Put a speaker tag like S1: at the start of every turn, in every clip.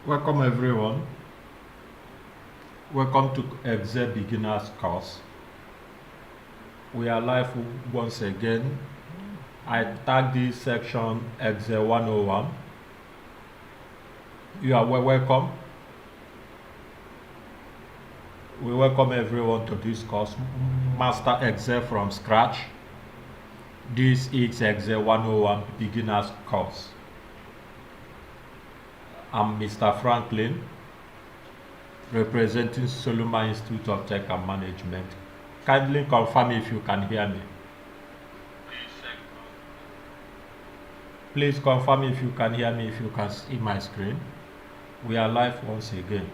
S1: Welcome everyone. Welcome to Excel Beginners course. We are live once again. I tag this section Excel 101. You are welcome. We welcome everyone to this course, Master Excel from Scratch. This is Excel 101 Beginners course. I'm Mr. Franklin, representing Solomon Institute of Tech and Management. Kindly confirm if you can hear me. Please confirm if you can hear me, if you can see my screen. We are live once again.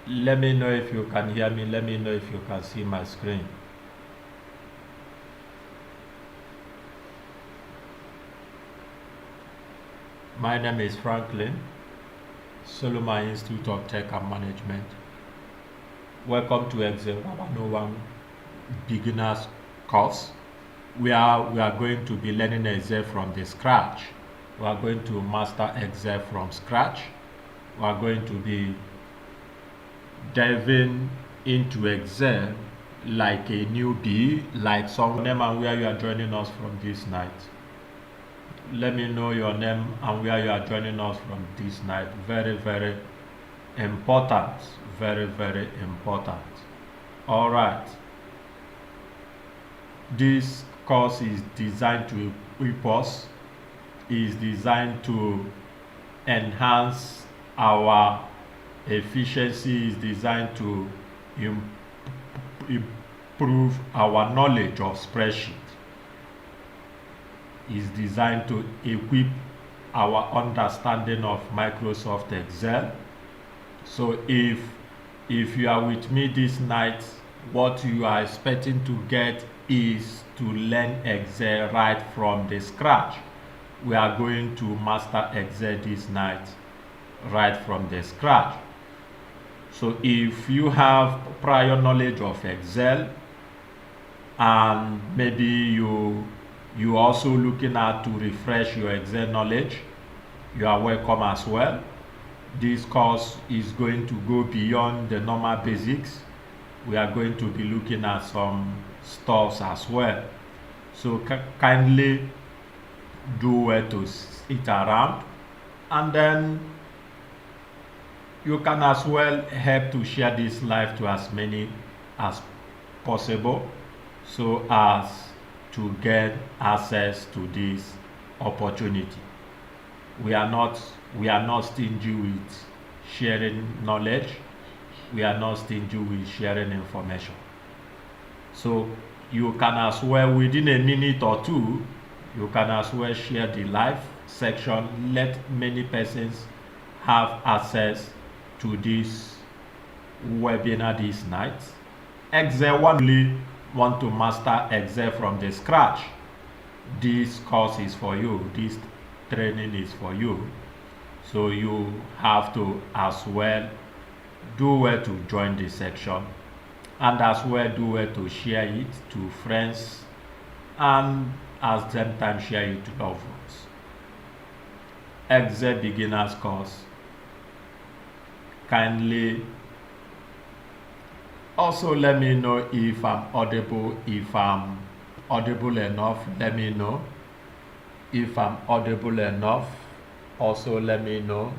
S1: Let me know if you can hear me. Let me know if you can see my screen. My name is Franklin, Solomon Institute of Tech and Management. Welcome to Excel 101 Beginners course. We are going to be learning Excel from the scratch. We are going to master Excel from scratch. We are going to be diving into Excel like a newbie, like someone name and where you are joining us from this night. Let me know your name and where you are joining us from this night. Very, very important. Very, very important. All right. This course is designed to equip us, is designed to enhance our efficiency, is designed to improve our knowledge of spreadsheet, is designed to equip our understanding of Microsoft Excel. So if you are with me this night, what you are expecting to get is to learn Excel right from the scratch. We are going to master Excel this night right from the scratch. So if you have prior knowledge of Excel and maybe you also looking at to refresh your Excel knowledge, you are welcome as well. This course is going to go beyond the normal basics. We are going to be looking at some stuffs as well. So kindly do well to sit around, and then you can as well help to share this live to as many as possible so as to get access to this opportunity. We are not stingy with sharing knowledge. We are not stingy with sharing information. So you can as well, within a minute or two, you can as well share the live section. Let many persons have access to this webinar this night. Excel only want to master Excel from the scratch. This course is for you. This training is for you. So you have to as well do well to join this section, and as well do well to share it to friends, and at the same time share it to loved ones. Excel Beginners course. Kindly also let me know if I'm audible. If I'm audible enough, let me know. If I'm audible enough, also let me know,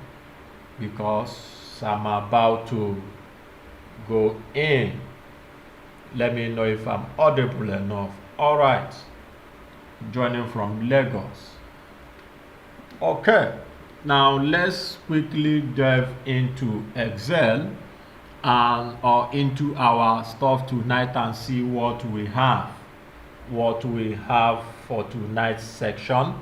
S1: because I'm about to go in. Let me know if I'm audible enough. All right. Joining from Lagos. Okay. Now let's quickly dive into Excel or into our stuff tonight and see what we have. What we have for tonight's section.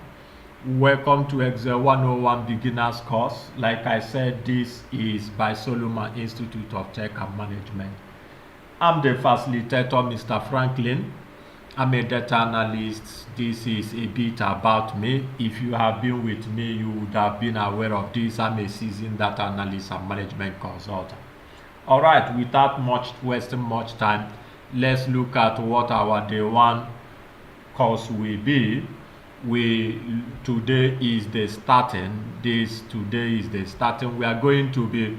S1: Welcome to Excel 101 Beginners course. Like I said, this is by Solomon Institute of Tech and Management. I'm the facilitator, Mr. Franklin. I'm a data analyst. This is a bit about me. If you have been with me, you would have been aware of this. I'm a seasoned data analyst and management consultant. All right, without wasting much time, let's look at what our day one course will be. today is the starting. Today is the starting. We are going to be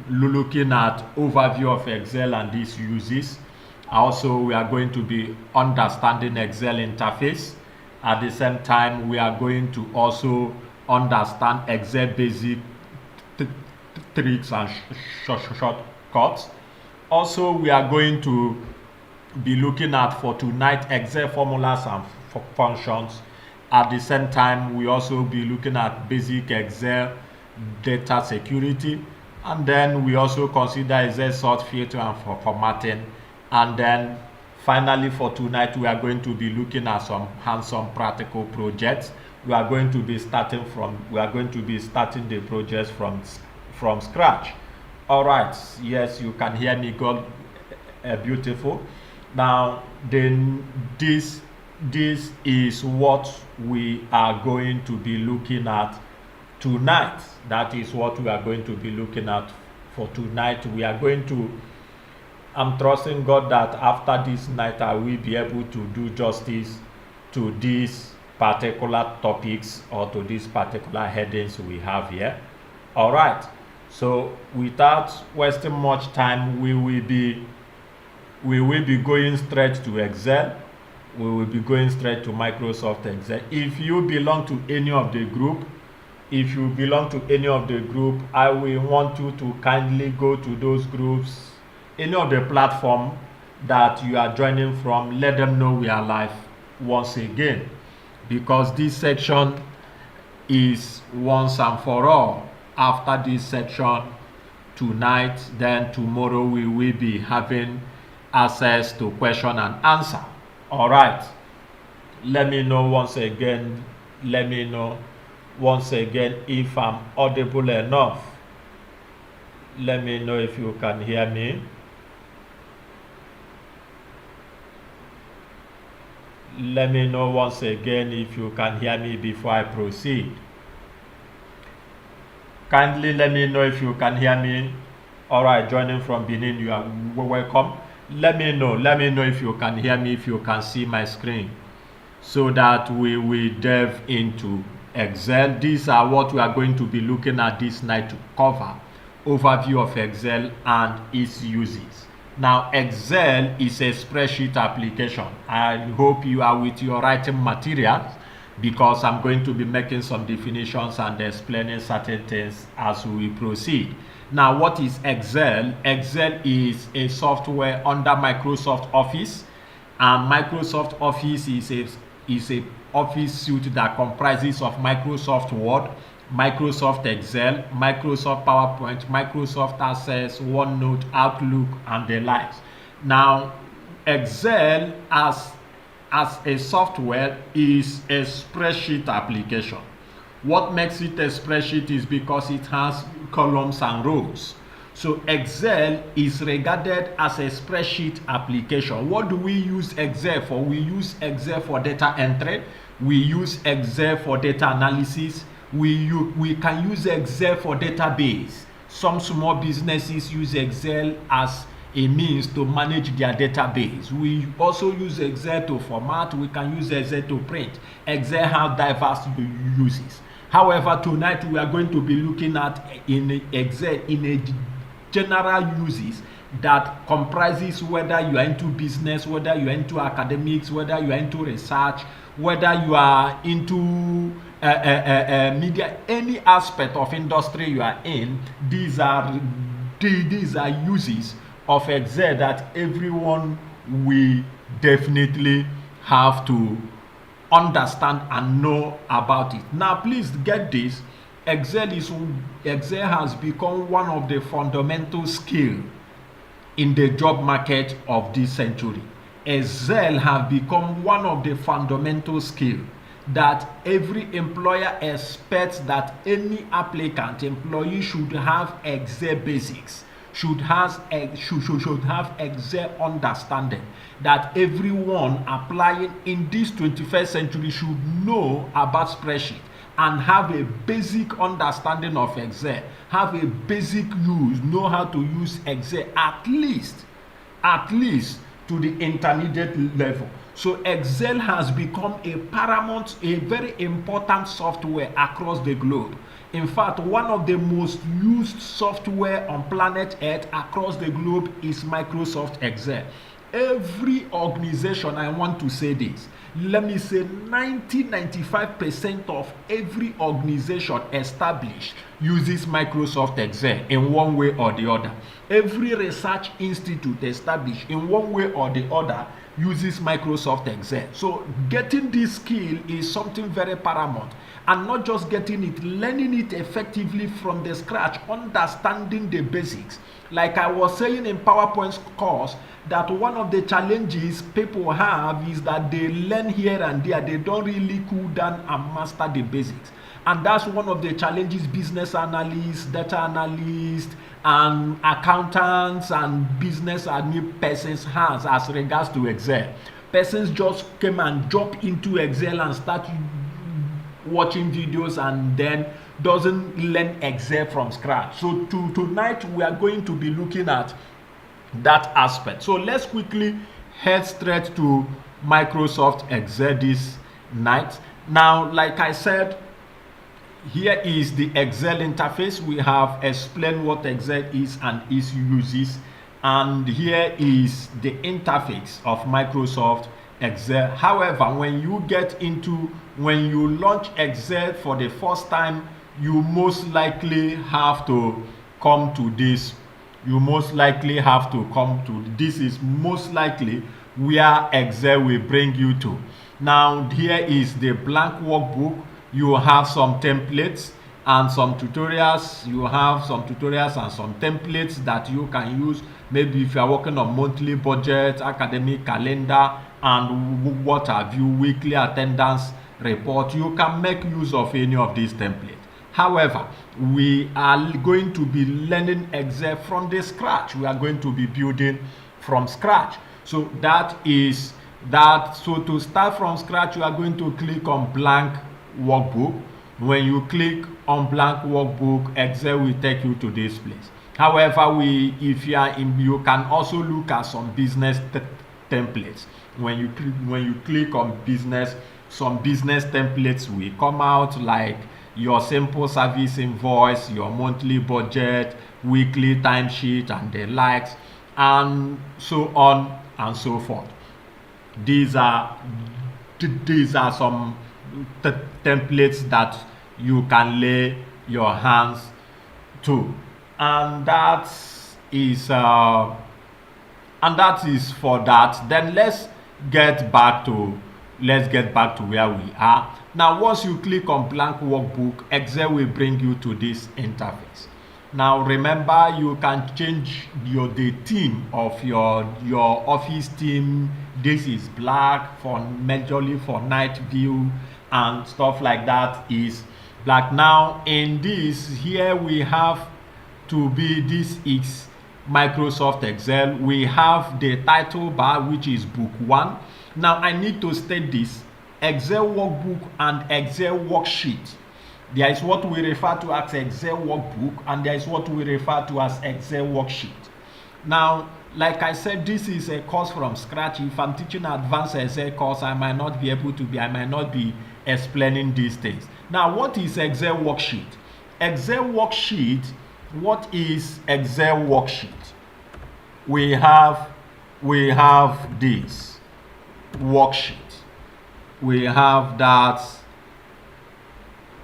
S1: looking at overview of Excel and its uses. Also, we are going to be understanding Excel interface. At the same time, we are going to also understand Excel basic tricks and shortcuts. Also, we are going to be looking at for tonight Excel formulas and functions. At the same time, we also be looking at basic Excel data security, and then we also consider Excel sort, filter, and formatting. And then finally, for tonight, we are going to be looking at some hands-on practical projects. We are going to be starting the projects from scratch. All right, yes, you can hear me good, beautiful. Now then, this is what we are going to be looking at tonight. That is what we are going to be looking at for tonight. I'm trusting God that after this night I will be able to do justice to these particular topics or to these particular headings we have here. All right, so without wasting much time, we will be going straight to Excel. We will be going straight to Microsoft Excel. If you belong to any of the group, I will want you to kindly go to those groups, any of the platform that you are joining from. Let them know we are live once again, because this section is once and for all. After this section tonight, then tomorrow we will be having access to question and answer. All right, let me know once again if I'm audible enough. Let me know if you can hear me. Let me know once again if you can hear me before I proceed. Kindly let me know if you can hear me. All right, joining from Benin, you are welcome. Let me know if you can hear me, if you can see my screen, so that we will delve into Excel. These are what we are going to be looking at this night to cover overview of Excel and its uses. Now, Excel is a spreadsheet application. I hope you are with your writing materials, because I'm going to be making some definitions and explaining certain things as we proceed. Now, what is Excel? Excel is a software under Microsoft Office, and Microsoft Office is a office suite that comprises of Microsoft Word, Microsoft Excel, Microsoft PowerPoint, Microsoft Access, OneNote, Outlook, and the likes. Now, Excel as a software is a spreadsheet application. What makes it a spreadsheet is because it has columns and rows. So Excel is regarded as a spreadsheet application. What do we use Excel for? We use Excel for data entry. We use Excel for data analysis. We can use Excel for database. Some small businesses use Excel as a means to manage their database. We also use Excel to format. We can use Excel to print. Excel has diverse uses. However, tonight we are going to be looking at in Excel in a general uses that comprises whether you are into business, whether you are into academics, whether you are into research, whether you are into media, any aspect of industry you are in. These are uses of Excel that everyone will definitely have to understand and know about it. Now, please get this. Excel has become one of the fundamental skills in the job market of this century. Excel has become one of the fundamental skills that every employer expects that any employee should have Excel basics, should have Excel understanding, that everyone applying in this 21st century should know about spreadsheet and have a basic understanding of Excel, have a basic know how to use Excel at least to the intermediate level. So Excel has become a paramount, a very important software across the globe. In fact, one of the most used software on planet Earth across the globe is Microsoft Excel. Every organization, I want to say this, let me say 90-95% of every organization established uses Microsoft Excel in one way or the other. Every research institute established in one way or the other uses Microsoft Excel. So getting this skill is something very paramount, and not just getting it, learning it effectively from the scratch, understanding the basics. Like I was saying in PowerPoint's course, that one of the challenges people have is that they learn here and there, they don't really cool down and master the basics. And that's one of the challenges business analysts, data analysts, and accountants and business admin persons has as regards to Excel. Persons just came and jump into Excel and start watching videos and then doesn't learn Excel from scratch. So tonight we are going to be looking at that aspect. So let's quickly head straight to Microsoft Excel this night. Now, like I said, here is the Excel interface. We have explained what Excel is and its uses, and here is the interface of Microsoft Excel. However, when you launch Excel for the first time, you most likely have to come to this. This is most likely where Excel will bring you to. Now, here is the blank workbook. You have some templates and some tutorials. And some templates that you can use. Maybe if you are working on monthly budget, academic calendar, and what have you, weekly attendance report, you can make use of any of these templates. However, we are going to be learning Excel from the scratch. We are going to be building from scratch. So that is that. So to start from scratch, you are going to click on blank workbook. When you click on blank workbook, Excel will take you to this place. However, you can also look at some business templates. When you click on business, some business templates will come out, like your simple service invoice, your monthly budget, weekly timesheet, and the likes, and so on and so forth. These are some templates that you can lay your hands to, and that is for that. Then let's get back to where we are. Now, once you click on blank workbook, Excel will bring you to this interface. Now, remember, you can change the theme of your office theme. This is black, for majorly for night view and stuff like that is black. Now, in this here, we have to be, this is Microsoft Excel. We have the title bar, which is book 1. Now, I need to state this: Excel workbook and Excel worksheet. There is what we refer to as Excel workbook, and there is what we refer to as Excel worksheet. Now, like I said, this is a course from scratch. If I'm teaching an advanced Excel course, I might not be explaining these things. Now, what is Excel worksheet? Excel worksheet, what is Excel worksheet? We have this worksheet. We have that.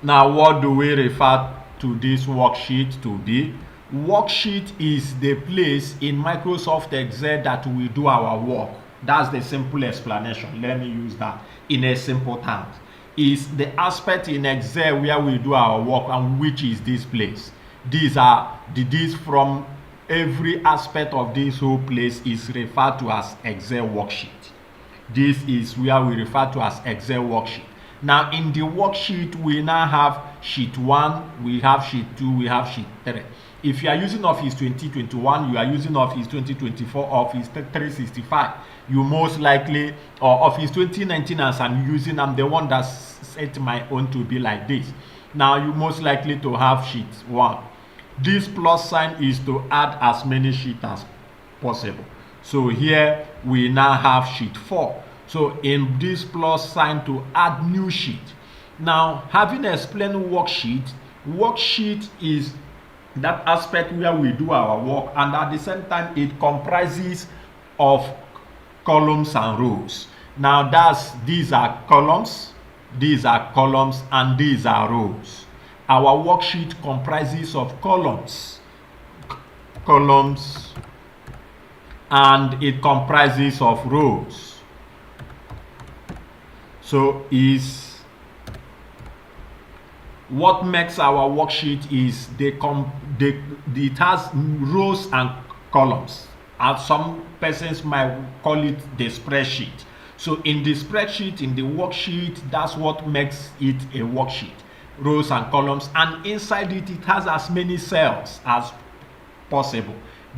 S1: Now, what do we refer to this worksheet to be? Worksheet is the place in Microsoft Excel that we do our work. That's the simple explanation. Let me use that in a simple terms. Is the aspect in Excel where we do our work, and which is this place. These from every aspect of this whole place is referred to as Excel worksheet. This is where we refer to as Excel worksheet. Now, in the worksheet, we now have sheet 1, we have sheet 2, we have sheet 3. If you are using Office 2021, you are using Office 2024, Office 365, you most likely, or Office 2019 as I'm using, I'm the one that set my own to be like this. Now, you most likely to have sheet 1. This plus sign is to add as many sheets as possible. So here we now have sheet 4. So in this plus sign to add new sheet. Now, having explained worksheet is that aspect where we do our work, and at the same time it comprises of columns and rows. Now these are columns, and these are rows. Our worksheet comprises of columns, and it comprises of rows. So what makes our worksheet is it has rows and columns, as some persons might call it the spreadsheet. So in the spreadsheet, in the worksheet, that's what makes it a worksheet. Rows and columns, and inside it has as many cells as possible.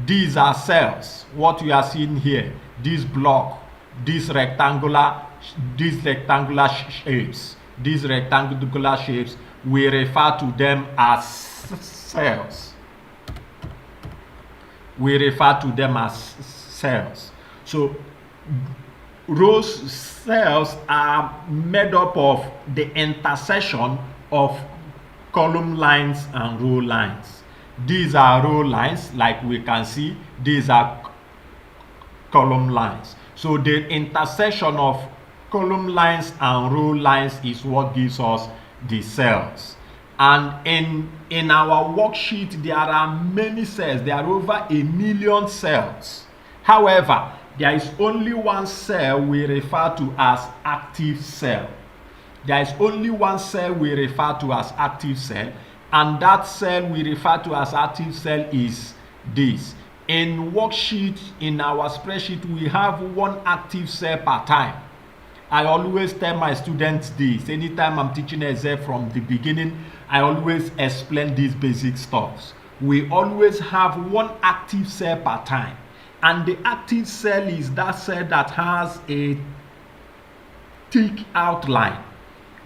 S1: These are cells. What you are seeing here, this block, these rectangular shapes, we refer to them as cells. So rows cells are made up of the intersection of column lines and row lines. These are row lines, like we can see. These are column lines. So the intersection of column lines and row lines is what gives us the cells. And in our worksheet, there are many cells. There are over 1 million cells. However, there is only one cell we refer to as active cell. There is only one cell we refer to as active cell, and that cell we refer to as active cell is this. In worksheet, in our spreadsheet, we have one active cell per time. I always tell my students this. Anytime I'm teaching Excel from the beginning, I always explain these basic stuffs. We always have one active cell per time. And the active cell is that cell that has a thick outline.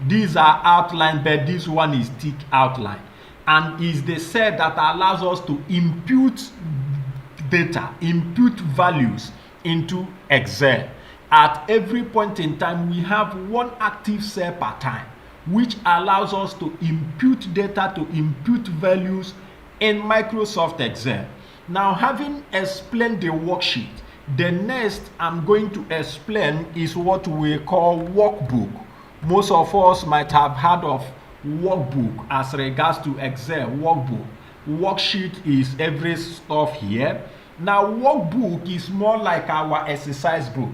S1: These are outline, but this one is thick outline. And is the cell that allows us to input data, input values into Excel. At every point in time, we have one active cell per time, which allows us to input data, to input values in Microsoft Excel. Now, having explained the worksheet, the next I'm going to explain is what we call workbook. Most of us might have heard of workbook as regards to Excel. Workbook. Worksheet is every stuff here. Now, workbook is more like our exercise book.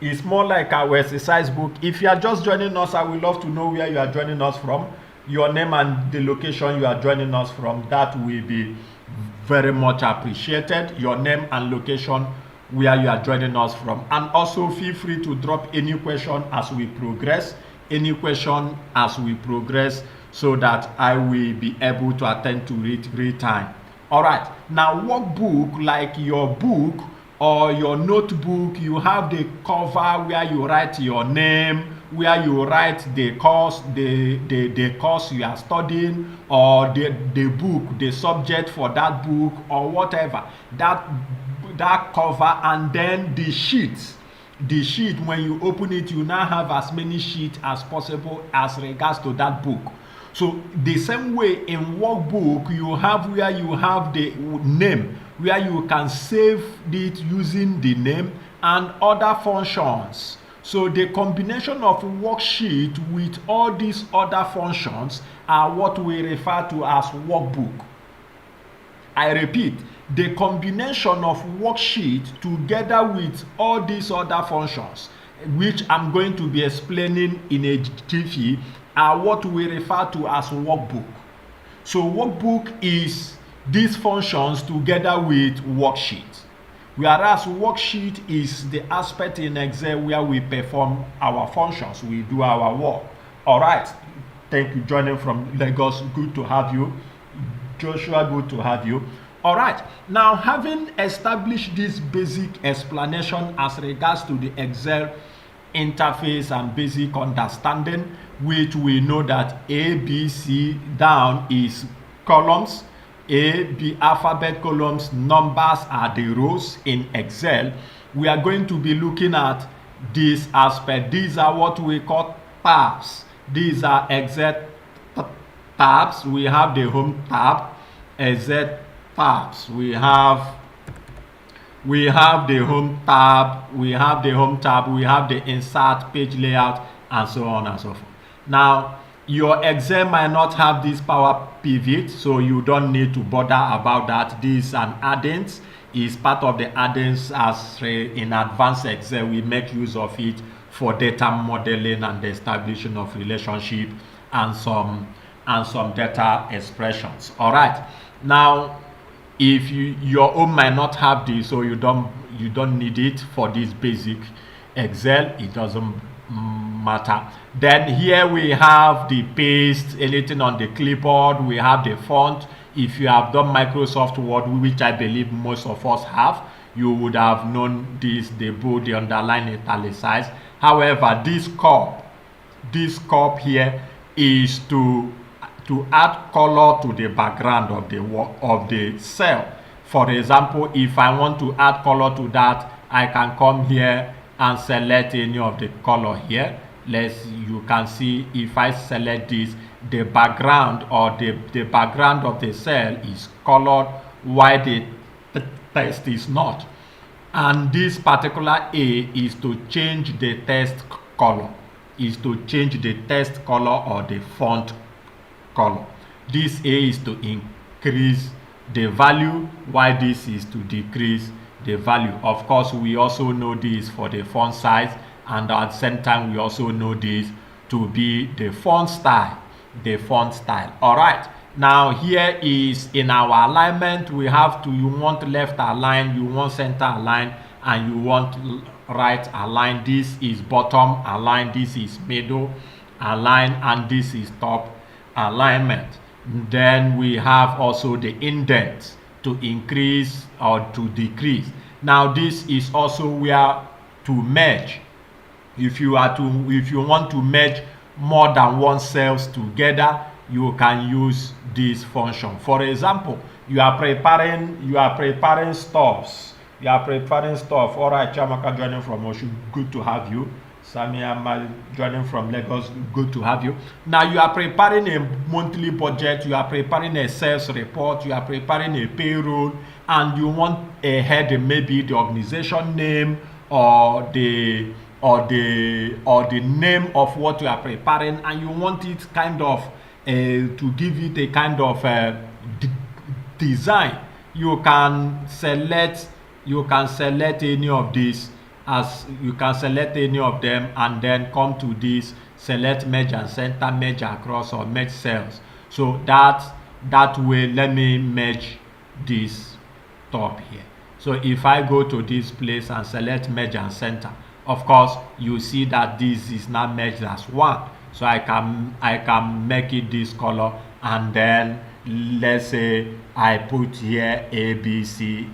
S1: It's more like our exercise book. If you are just joining us, I would love to know where you are joining us from, your name and the location you are joining us from. That will be very much appreciated. Your name and location where you are joining us from. And also feel free to drop any question as we progress. So that I will be able to attend to it real time. All right. Now, workbook, like your book or your notebook, you have the cover where you write your name, where you write the course, the course you are studying, or the book, the subject for that book, or whatever. That cover, and then the sheet. The sheet, when you open it, you now have as many sheets as possible as regards to that book. So the same way in workbook, you have where you have the name, where you can save it using the name and other functions. So the combination of worksheet with all these other functions are what we refer to as workbook. I repeat, the combination of worksheet together with all these other functions, which I'm going to be explaining in a jiffy, are what we refer to as workbook. So workbook is these functions together with worksheet. Whereas worksheet is the aspect in Excel where we perform our functions, we do our work. All right, thank you, joining from Lagos, good to have you. Joshua, good to have you. All right, now having established this basic explanation as regards to the Excel interface and basic understanding, which we know that A, B, C down is columns, A, B, alphabet columns, numbers are the rows in Excel. We are going to be looking at this aspect. These are what we call tabs. These are exec tabs. We have the home tab, exec tabs. We have the home tab, we have the insert, page layout, and so on and so forth. Now, your Excel might not have this power pivot, so you don't need to bother about that. This is an add-ins, is part of the add-ins. As in advanced Excel, we make use of it for data modeling and the establishing of relationship and some data expressions. All right. Now, if your own might not have this, so you don't need it for this basic Excel, it doesn't matter. Then here we have the paste, anything on the clipboard. We have the font. If you have done Microsoft Word, which I believe most of us have, you would have known this, the bold, the underline, italicize. However, this curve here is to add color to the background of the cell. For example, if I want to add color to that, I can come here and select any of the color here. You can see if I select this, the background or the background of the cell is colored while the text is not. And this particular A is to change the text color, or the font color. This A is to increase the value, while this is to decrease the value. Of course, we also know this for the font size, and at the same time we also know this to be the font style. All right. Now here is in our alignment, we have you want left align, you want center align, and you want right align. This is bottom align, this is middle align, and this is top alignment. Then we have also the indent to increase or to decrease. Now this is also where to merge. If you want to merge more than one cells together, you can use this function. For example, you are preparing stuffs. All right, Chamaka joining from Oshu, good to have you. Samia joining from Lagos, good to have you. Now you are preparing a monthly budget, you are preparing a sales report, you are preparing a payroll, and you want a head, maybe the organization name or the name of what you are preparing, and you want it kind of to give it a kind of design. You can select any of these, as you can select any of them, and then come to this select merge and center, merge across, or merge cells. So that way, let me merge this top here. So if I go to this place and select merge and center, of course you see that this is now merged as one. So I can make it this color, and then let's say I put here ABC.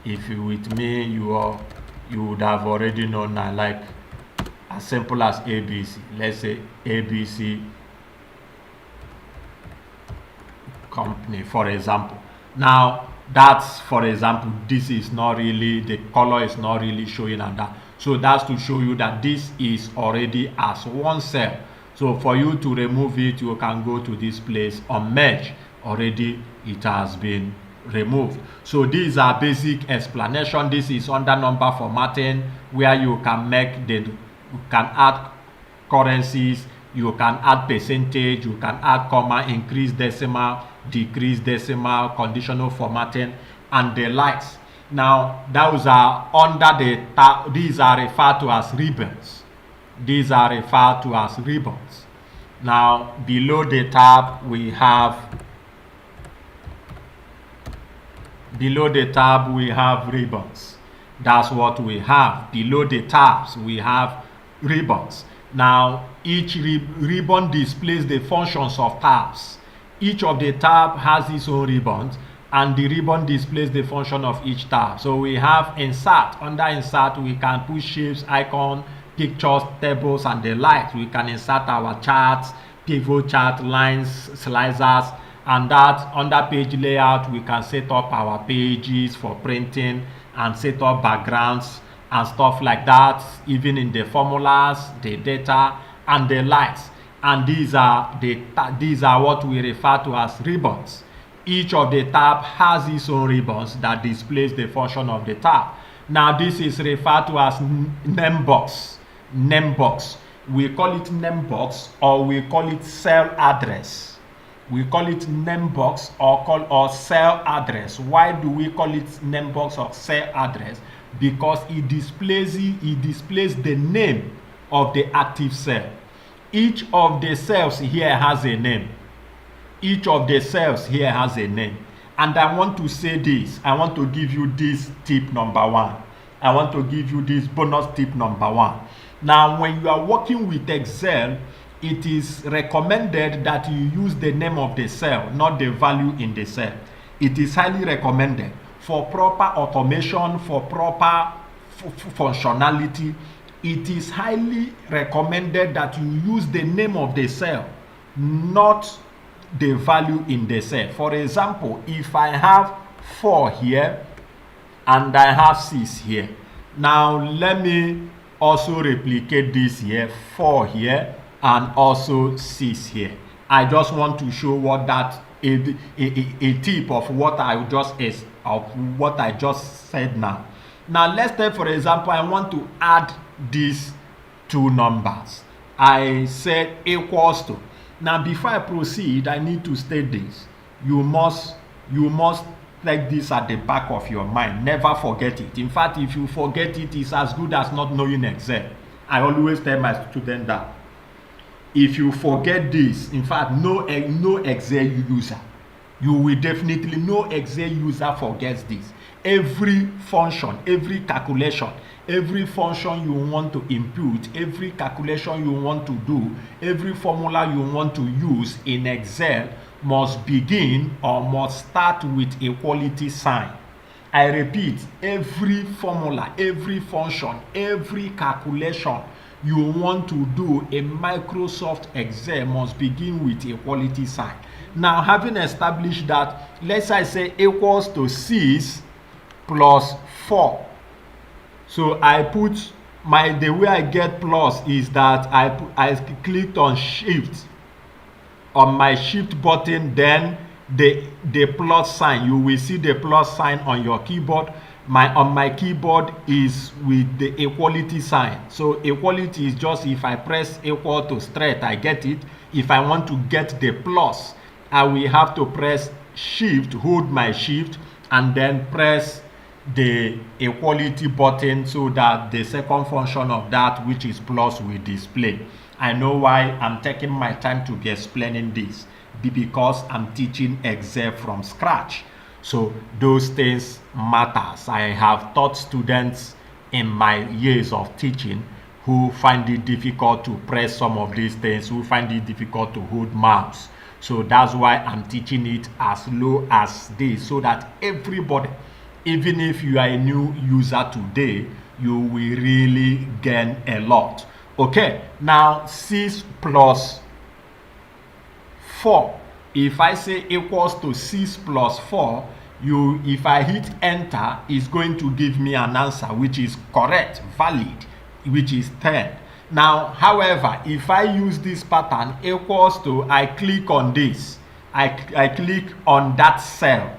S1: If you with me, you would have already known. I like as simple as ABC. Let's say ABC company, for example. Now that's, for example, this is not really, the color is not really showing on that. So that's to show you that this is already as one cell. So for you to remove it, you can go to this place on merge. Already it has been removed. So these are basic explanation. This is under number formatting, where you can add currencies, you can add percentage, you can add comma, increase decimal, decrease decimal, conditional formatting, and the likes. Now those are under the tab. These are referred to as ribbons. Now below the tab we have ribbons. That's what we have. Below the tabs we have ribbons. Now each ribbon displays the functions of tabs. Each of the tab has its own ribbons, and the ribbon displays the function of each tab. So we have insert. Under insert we can put shapes, icon, pictures, tables, and the like. We can insert our charts, pivot chart, lines, slicers, and that under page layout we can set up our pages for printing and set up backgrounds and stuff like that, even in the formulas, the data, and the likes. And these are what we refer to as ribbons. Each of the tab has its own ribbons that displays the function of the tab. Now this is referred to as name box. Name box. We call it name box, or we call it cell address. We call it name box or cell address. Why do we call it name box or cell address? Because it displays the name of the active cell. Each of the cells here has a name. Each of the cells here has a name. And I want to say this. I want to give you this tip number one. I want to give you this bonus tip number one. Now, when you are working with Excel, it is recommended that you use the name of the cell, not the value in the cell. It is highly recommended for proper automation, for proper functionality. It is highly recommended that you use the name of the cell, not the value in the cell. For example, if I have 4 here and I have 6 here. Now, let me also replicate this here, 4 here, and also 6 here. I just want to show what that a tip of what I just said now. Now let's take, for example, I want to add these two numbers. I said equals to. Now before I proceed, I need to state this. You must take this at the back of your mind. Never forget it. In fact, if you forget it, it's as good as not knowing Excel. I always tell my students that. If you forget this, in fact, no Excel user, you will definitely, no Excel user forgets this. Every function, every calculation, every function you want to input, every calculation you want to do, every formula you want to use in Excel must begin or must start with a equality sign. I repeat, every formula, every function, every calculation you want to do in Microsoft Excel must begin with a equality sign. Now, having established that, let's say equals to 6 plus 4. So I put the way I get plus is that I clicked on shift on my shift button, then the plus sign. You will see the plus sign on your keyboard. On my keyboard is with the equality sign. So equality is just if I press equal to straight, I get it. If I want to get the plus, I will have to press shift, hold my shift, and then press the equality button so that the second function of that, which is plus, will display. I know why I'm taking my time to be explaining this, because I'm teaching Excel from scratch. So those things matters. I have taught students in my years of teaching who find it difficult to press some of these things, who find it difficult to hold mouse. So that's why I'm teaching it as low as this, so that everybody, even if you are a new user today, you will really gain a lot. Okay, now 6 plus 4. If I say equals to 6 plus 4, if I hit enter, it's going to give me an answer which is correct, valid, which is 10. Now, however, if I use this pattern equals to, I click on this, I click on that cell.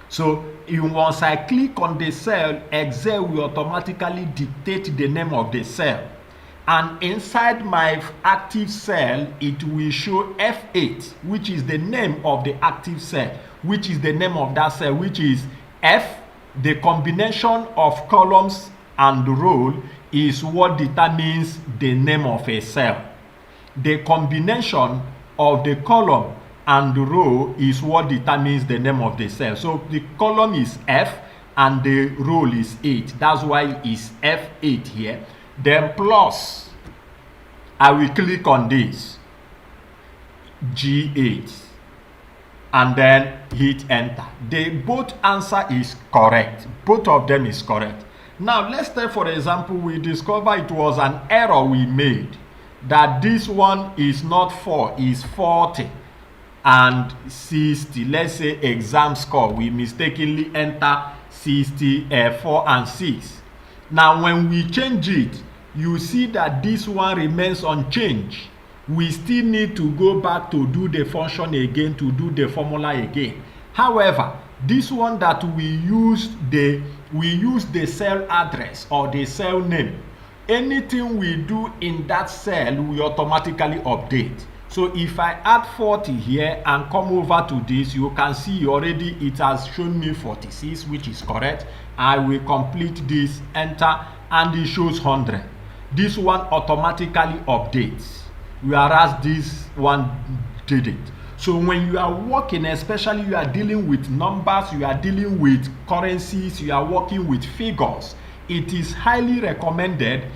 S1: So once I click on the cell, Excel will automatically dictate the name of the cell. And inside my active cell, it will show F8, which is the name of the active cell, which is the name of that cell, which is F. The combination of columns and row is what determines the name of a cell. The combination of the column and the row is what determines the name of the cell. So the column is F and the row is 8. That's why it's F8 here. Then plus, I will click on this, G8, and then hit enter. Both answer is correct. Both of them is correct. Now let's say, for example, we discover it was an error we made, that this one is not 4, is 40 and 60. Let's say exam score, we mistakenly enter 64 and 6. Now when we change it, you see that this one remains unchanged. We still need to go back to do the function again, to do the formula again. However, this one that we use the cell address or the cell name. Anything we do in that cell will automatically update. So if I add 40 here and come over to this, you can see already it has shown me 46, which is correct. I will complete this, enter, and it shows 100. This one automatically updates, whereas this one didn't. So when you are working, especially you are dealing with numbers, you are dealing with currencies, you are working with figures, it is highly recommended,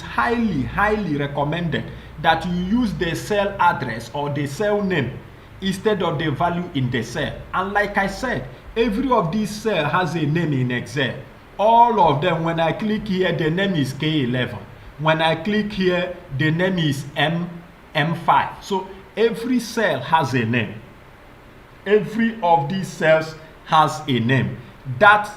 S1: highly recommended that you use the cell address or the cell name instead of the value in the cell. And like I said, every of these cells has a name in Excel. All of them, when I click here, the name is K11. When I click here, the name is M5. So every cell has a name. Every of these cells has a name. That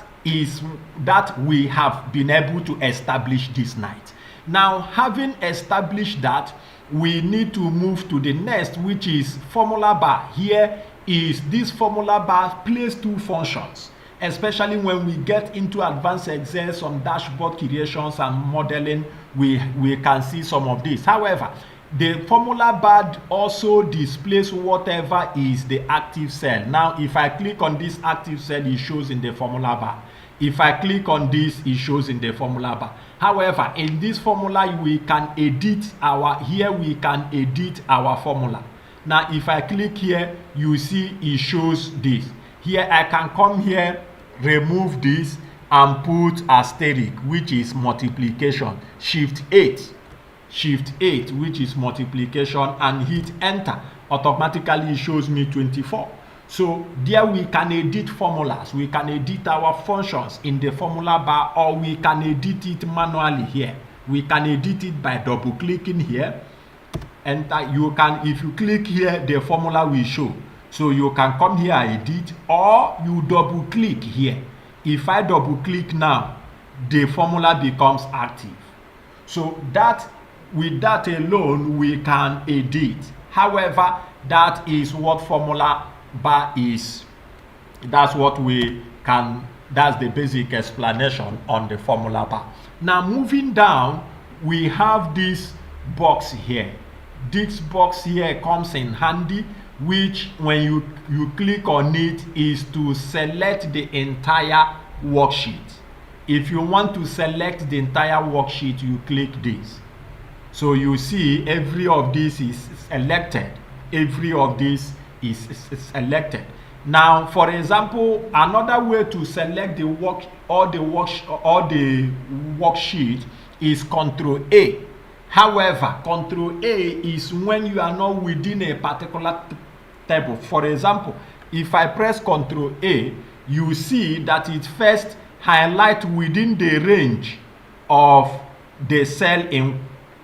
S1: we have been able to establish this night. Now, having established that, we need to move to the next, which is formula bar. Here is this formula bar plays two functions, especially when we get into advanced Excel, some dashboard creations and modeling, we can see some of this. However, the formula bar also displays whatever is the active cell. Now, if I click on this active cell, it shows in the formula bar. If I click on this, it shows in the formula bar. However, in this formula, we can edit our formula. Now, if I click here, you see it shows this. Here, I can come here, remove this, and put asterisk, which is multiplication. Shift 8, which is multiplication, and hit enter. Automatically, it shows me 24. So there we can edit formulas, we can edit our functions in the formula bar, or we can edit it manually here. We can edit it by double clicking here. Enter. If you click here, the formula will show. So you can come here and edit, or you double click here. If I double click now, the formula becomes active. So with that alone, we can edit. However, that is what formula bar is. That's the basic explanation on the formula bar. Now moving down, we have this box here. This box here comes in handy, which when you click on it is to select the entire worksheet. If you want to select the entire worksheet, you click this. So you see every of this is selected. Every of this is selected. Now, for example, another way to select the worksheet is Control A. However, Control A is when you are not within a particular table. For example, if I press Control A, you see that it first highlights within the range of the cell in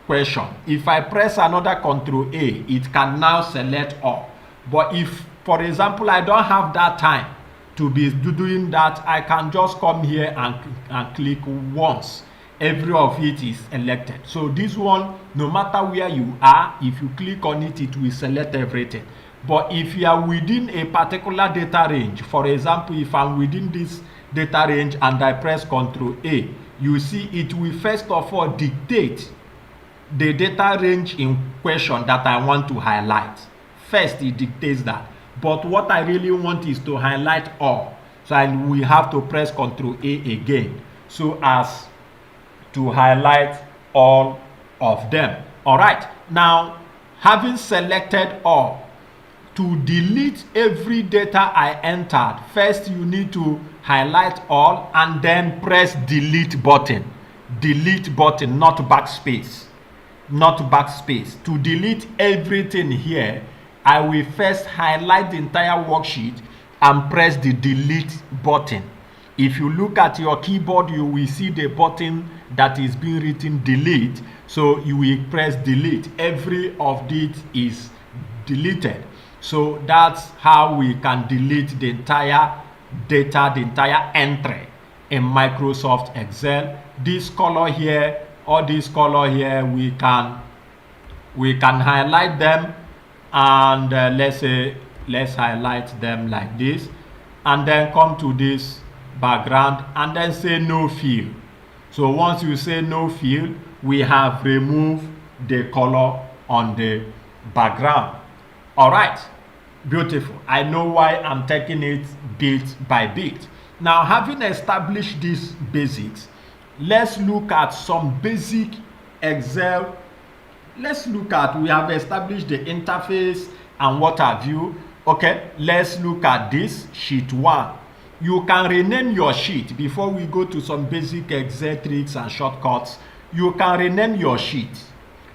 S1: question. If I press another Control A, it can now select all. But if, for example, I don't have that time to be doing that, I can just come here and click once. Every of it is selected. So this one, no matter where you are, if you click on it, it will select everything. But if you are within a particular data range, for example, if I'm within this data range and I press Control A, you see it will first of all dictate the data range in question that I want to highlight. First, it dictates that. But what I really want is to highlight all. So we have to press Control A again, so as to highlight all of them. All right. Now, having selected all, to delete every data I entered, first you need to highlight all and then press delete button. Delete button, not backspace. Not backspace. To delete everything here, I will first highlight the entire worksheet and press the delete button. If you look at your keyboard, you will see the button that is being written delete. So you will press delete. Every of it is deleted. So that's how we can delete the entire data, the entire entry in Microsoft Excel. This color here or this color here, we can highlight them, and let's highlight them like this, and then come to this background and then say no fill. So once you say no fill, we have removed the color on the background. All right, beautiful. I know why I'm taking it bit by bit. Now, having established these basics, let's look at some basic Excel. Let's look at, we have established the interface and what have you. Okay, let's look at this sheet 1. You can rename your sheet before we go to some basic Excel tricks and shortcuts. You can rename your sheet.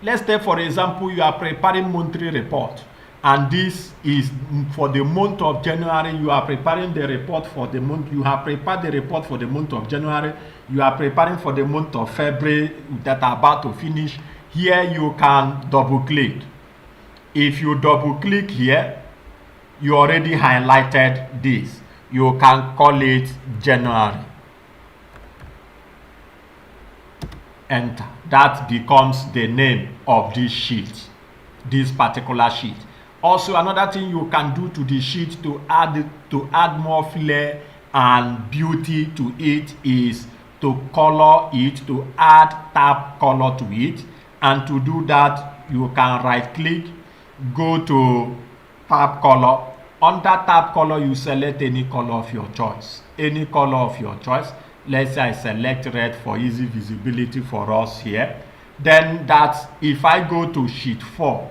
S1: Let's take, for example, you are preparing monthly report, and this is for the month of January. You are preparing the report for the month. You have prepared the report for the month of January. You are preparing for the month of February that are about to finish. Here you can double click. If you double click here, you already highlighted this. You can call it January. Enter. That becomes the name of this sheet, this particular sheet. Also, another thing you can do to the sheet to add more flair and beauty to it is to color it, to add tab color to it. And to do that, you can right click, go to tab color. Under tab color, you select any color of your choice. Any color of your choice. Let's say I select red for easy visibility for us here. Then that's, if I go to sheet 4,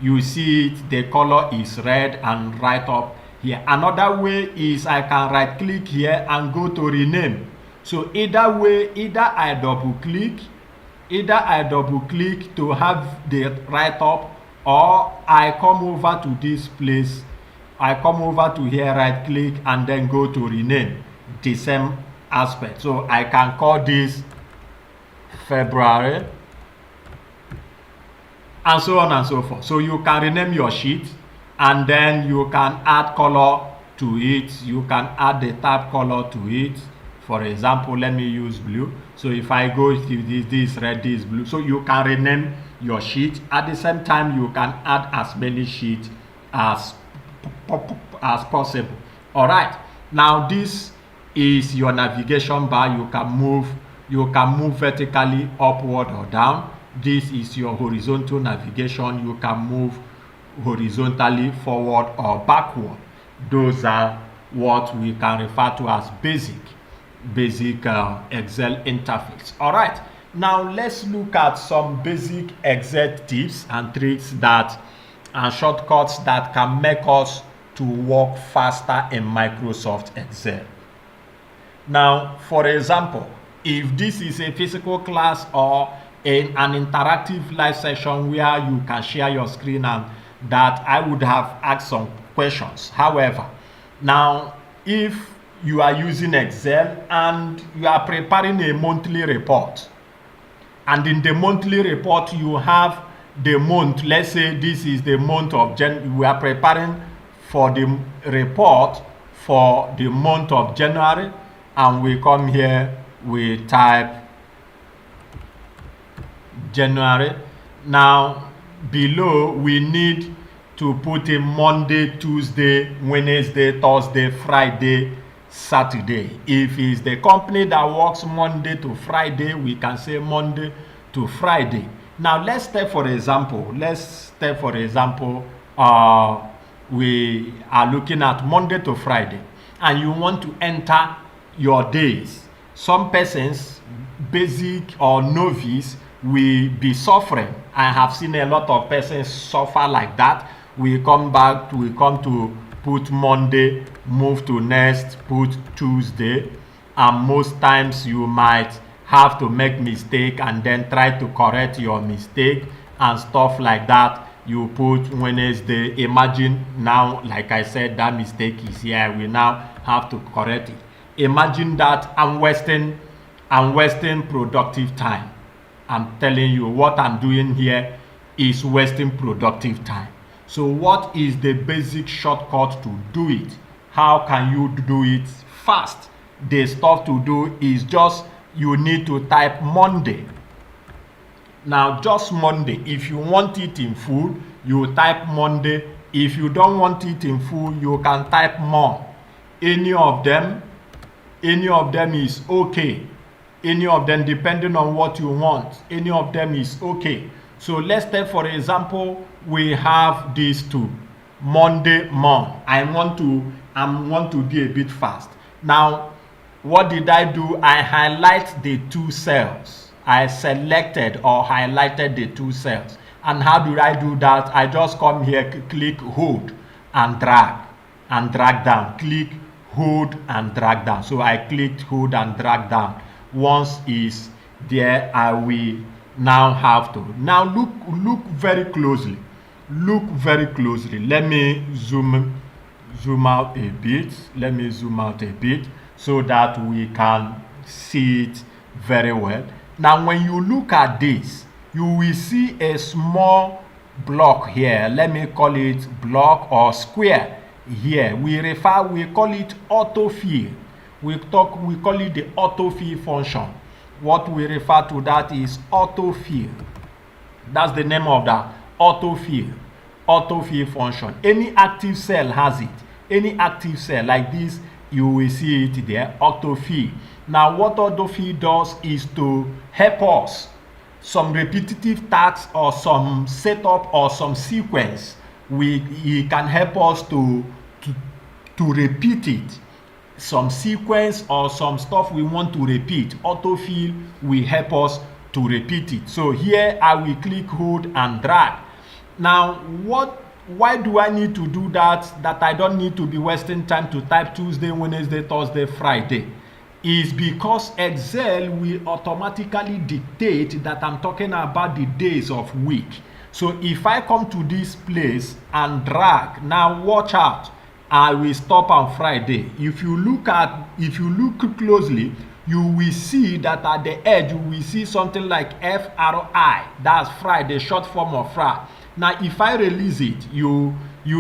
S1: you see it, the color is red and right up here. Another way is I can right click here and go to rename. So either way, either I double click to have the write up, or I come over to this place, I come over to here, right click, and then go to rename the same aspect. So I can call this February, and so on and so forth. So you can rename your sheet, and then you can add color to it. You can add the tab color to it. For example, let me use blue. So if I go to this red, this blue. So you can rename your sheet. At the same time, you can add as many sheets as possible. All right. Now this is your navigation bar. You can move vertically upward or down. This is your horizontal navigation. You can move horizontally forward or backward. Those are what we can refer to as basic Excel interface. All right, now let's look at some basic Excel tips and tricks and shortcuts that can make us to work faster in Microsoft Excel. Now, for example, if this is a physical class or an interactive live session where you can share your screen, and that I would have asked some questions. However, now if you are using Excel and you are preparing a monthly report, and in the monthly report you have the month, let's say this is the month of January, we are preparing for the report for the month of January, and we come here, we type January. Now below we need to put in Monday, Tuesday, Wednesday, Thursday, Friday, Saturday. If it's the company that works Monday to Friday, we can say Monday to Friday. Now let's take for example, we are looking at Monday to Friday, and you want to enter your days. Some persons, basic or novice, will be suffering. I have seen a lot of persons suffer like that. We come to put Monday, move to next, put Tuesday, and most times you might have to make mistake and then try to correct your mistake and stuff like that. You put Wednesday. Imagine now, like I said, that mistake is here. We now have to correct it. Imagine that I'm wasting productive time. I'm telling you, what I'm doing here is wasting productive time. So what is the basic shortcut to do it? How can you do it fast the stuff to do is just you need to type Monday. Now just Monday. If you want it in full, you type Monday. If you don't want it in full, you can type month. Any of them is okay. Any of them, depending on what you want, any of them is okay. So let's take, for example, we have these two, Monday month. I want to be a bit fast. Now what did I do? I highlight the two cells. I selected or highlighted the two cells. And how do I do that? I just come here, click, hold, and drag down. Click, hold, and drag down. So I clicked, hold, and drag down. Once is there, I will now have to. Now look very closely. Look very closely. Let me zoom out a bit. Let me zoom out a bit so that we can see it very well. Now when you look at this, you will see a small block here. Let me call it block or square here. We call it autofill. We call it the autofill function. What we refer to that is autofill. That's the name of that, autofill function. Any active cell has it. Any active cell like this, you will see it there, autofill. Now what autofill does is to help us some repetitive tasks or some setup or some sequence. It can help us to repeat it. Some sequence or some stuff we want to repeat. Autofill will help us to repeat it. So here I will click, hold, and drag. Now why do I need to do that I don't need to be wasting time to type Tuesday, Wednesday, Thursday, Friday? Is because Excel will automatically dictate that I'm talking about the days of week. So if I come to this place and drag, now watch out, I will stop on Friday. If you look closely, you will see that at the edge you will see something like FRI. That's Friday, short form of Friday. Now if I release it, you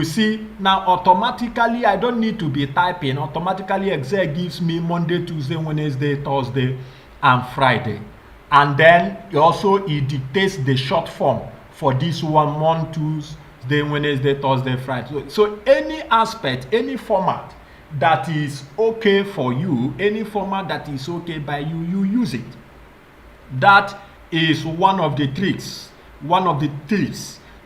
S1: see now automatically I don't need to be typing. Automatically Excel gives me Monday, Tuesday, Wednesday, Thursday, and Friday. And then it dictates the short form for this one, Monday, Tuesday, Wednesday, Thursday, Friday. So any aspect, any format that is okay for you, any format that is okay by you, you use it. That is one of the tricks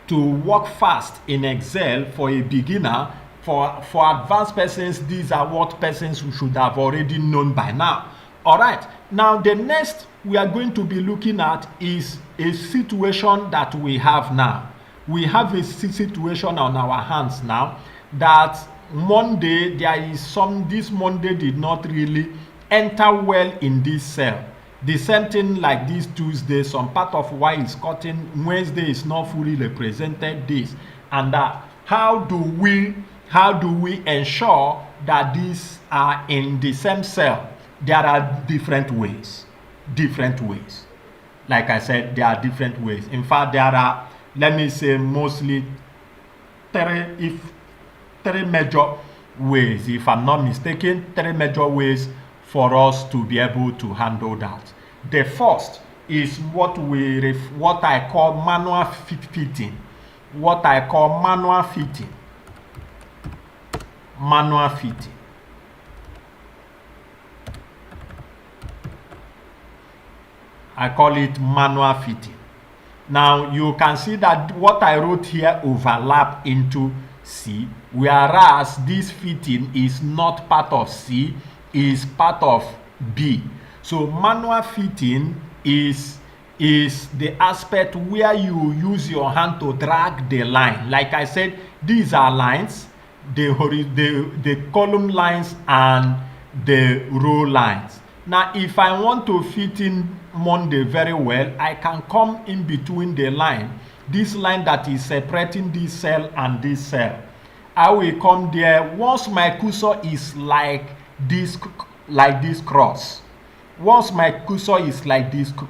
S1: to work fast in Excel for a beginner. For advanced persons, these are what persons should have already known by now. All right, now the next we are going to be looking at is a situation that we have now. We have a situation on our hands now that Monday, this Monday did not really enter well in this cell. The same thing like this Tuesday, some part of Y is cutting, Wednesday is not fully represented, this and that. How do we ensure that these are in the same cell? There are different ways. Like I said, there are different ways. In fact, there are, let me say, mostly three major ways, if I'm not mistaken, three major ways for us to be able to handle that. The first is what I call manual fitting. Manual fitting. I call it manual fitting. Now you can see that what I wrote here overlap into C, whereas this fitting is not part of C, is part of B. So manual fitting is the aspect where you use your hand to drag the line. Like I said, these are lines, the column lines and the row lines. Now if I want to fit in Monday very well, I can come in between the line, this line that is separating this cell and this cell. I will come there. Once my cursor is like this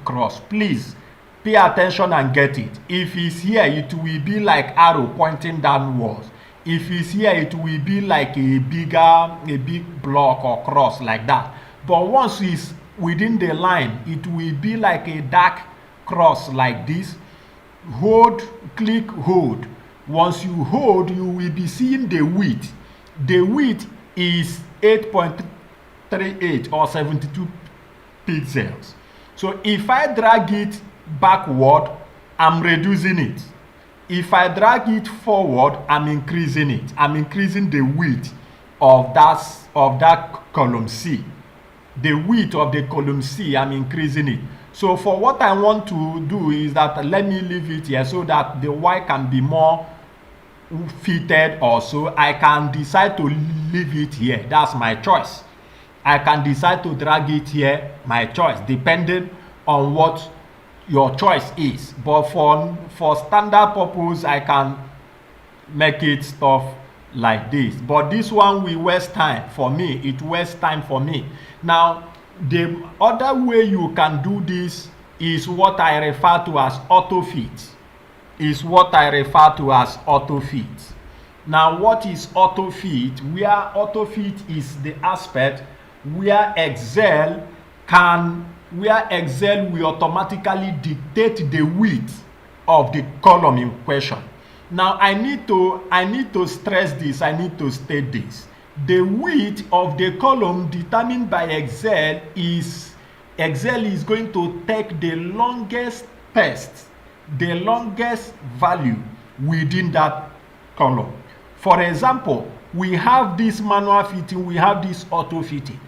S1: cross, please pay attention and get it. If it's here, it will be like arrow pointing downwards. If it's here, it will be like a big block or cross like that. But once it's within the line, it will be like a dark cross like this. Hold, click, hold. Once you hold, you will be seeing the width. The width is 8.38 or 72 pixels. So if I drag it backward, I'm reducing it. If I drag it forward, I'm increasing it. I'm increasing the width of that column C. The width of the column C, I'm increasing it. So for what I want to do is that let me leave it here so that the Y can be more fitted also. I can decide to leave it here. That's my choice. I can decide to drag it here, my choice, depending on what your choice is. But for standard purpose, I can make it stuff like this. But this one will waste time for me. It wastes time for me. Now, the other way you can do this is what I refer to as auto fit. Now, what is auto fit? Where auto fit is the aspect where Excel will automatically dictate the width of the column in question. Now I need to stress this, I need to state this. The width of the column determined by Excel is going to take the longest text, the longest value within that column. For example, we have this manual fitting, we have this auto fitting.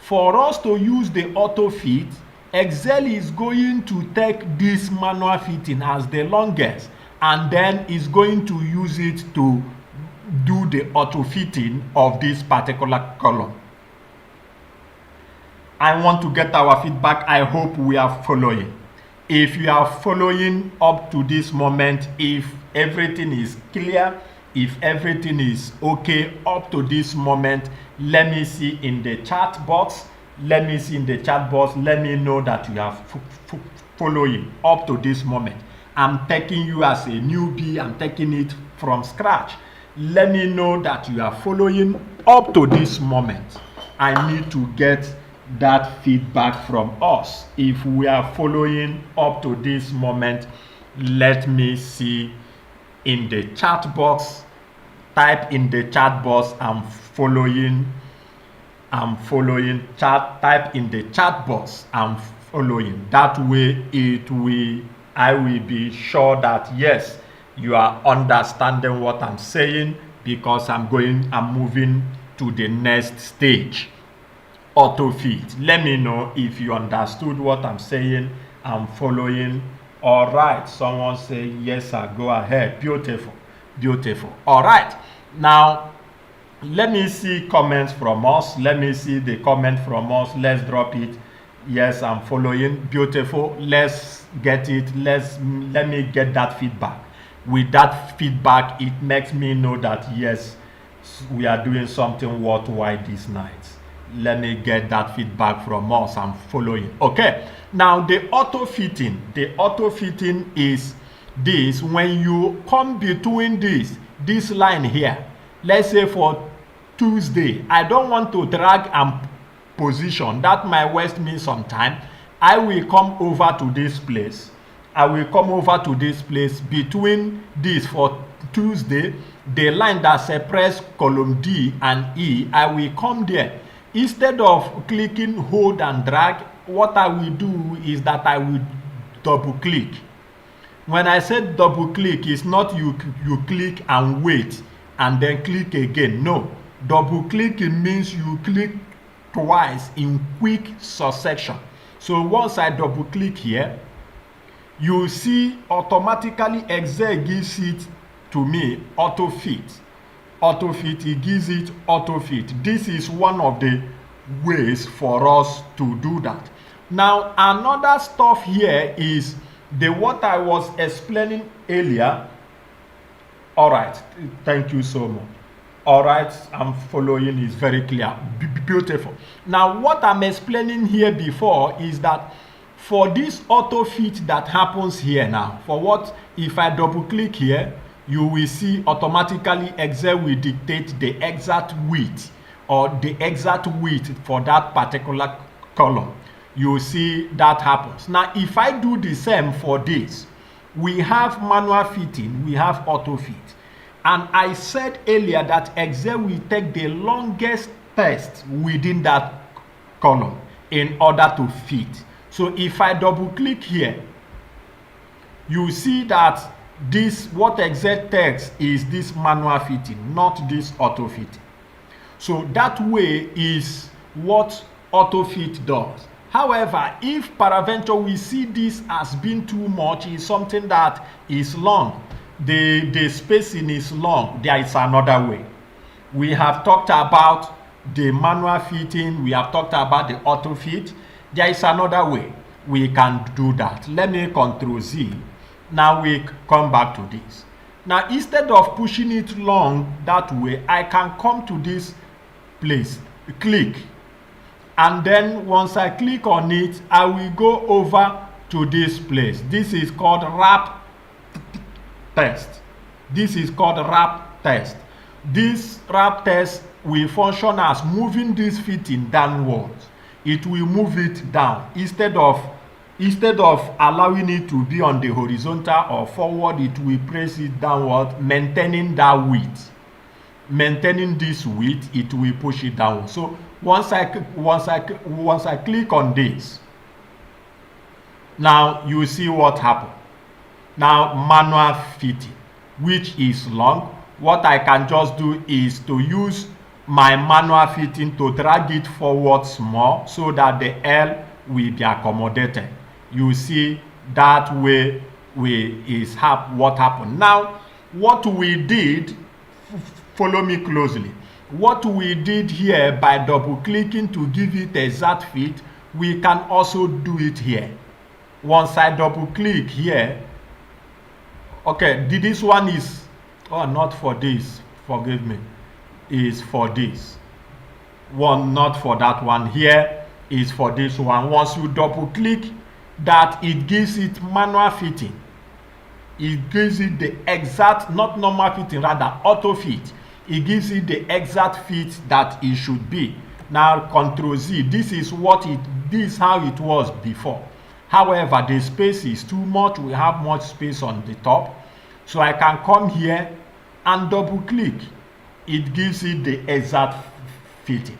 S1: For us to use the auto fit, Excel is going to take this manual fitting as the longest, and then is going to use it to do the auto fitting of this particular column. I want to get our feedback. I hope we are following. If you are following up to this moment, if everything is clear, if everything is okay up to this moment, let me see in the chat box. Let me know that you are following up to this moment. I'm taking you as a newbie. I'm taking it from scratch. Let me know that you are following up to this moment. I need to get that feedback from us. If we are following up to this moment, let me see in the chat box. Type in the chat box, I'm following. Type in the chat box, I'm following. That way I will be sure that yes, you are understanding what I'm saying, because I'm moving to the next stage. Auto fit. Let me know if you understood what I'm saying. I'm following. All right, someone say yes sir, go ahead. Beautiful. All right, now let me see comments from us. Let me see the comment from us. Let's drop it. Yes, I'm following. Beautiful. Let's get it. Let me get that feedback. With that feedback, it makes me know that yes, we are doing something worthwhile this night. Let me get that feedback from us. I'm following. Okay, now the auto fitting is this. When you come between this line here, let's say for Tuesday, I don't want to drag and position. That might waste me some time. I will come over to this place. Between this for Tuesday, the line that separates column D and E, I will come there. Instead of clicking, hold and drag, what I will do is that I will double click. When I said double click, it's not you click and wait and then click again. No, double clicking means you click twice in quick succession. So once I double click here, you see automatically Excel gives it to me auto fit. It gives it auto fit. This is one of the ways for us to do that. Now another stuff here is what I was explaining earlier. All right, thank you so much. All right, I'm following, is very clear. Beautiful. Now what I'm explaining here before is that for this auto fit that happens here now, for what if I double click here, you will see automatically Excel will dictate the exact width or the exact width for that particular column, you see that happens. Now, if I do the same for this, we have manual fitting, we have auto fit. And I said earlier that Excel will take the longest text within that column in order to fit. So if I double click here, you see that this, what Excel takes is this manual fitting, not this auto fitting. So that way is what auto fit does. However, if peradventure we see this as being too much, is something that is long, the spacing is long, there is another way. We have talked about the manual fitting, we have talked about the auto fit. There is another way we can do that. Let me Ctrl Z. Now we come back to this. Now, instead of pushing it long that way, I can come to this place, click, and then once I click on it, I will go over to this place. This is called wrap test. This is called wrap test. This wrap test will function as moving this fitting downwards. It will move it down instead of allowing it to be on the horizontal or forward. It will press it downward, maintaining that width. Maintaining this width, it will push it down. So once I click on this, now you see what happened. Now manual fitting, which is long, what I can just do is to use my manual fitting to drag it forward small so that the L will be accommodated. You see that way what happened. Now what we did, follow me closely. What we did here by double clicking to give it exact fit, we can also do it here. Once I double click here, okay, this one is, oh, not for this, forgive me, is for this one, not for that one. Here is for this one. Once you double click that, it gives it manual fitting. It gives it the exact, not normal fitting, rather auto fit. It gives it the exact fit that it should be. Now Ctrl Z, this is how it was before. However, the space is too much. We have much space on the top. So I can come here and double click. It gives it the exact fitting.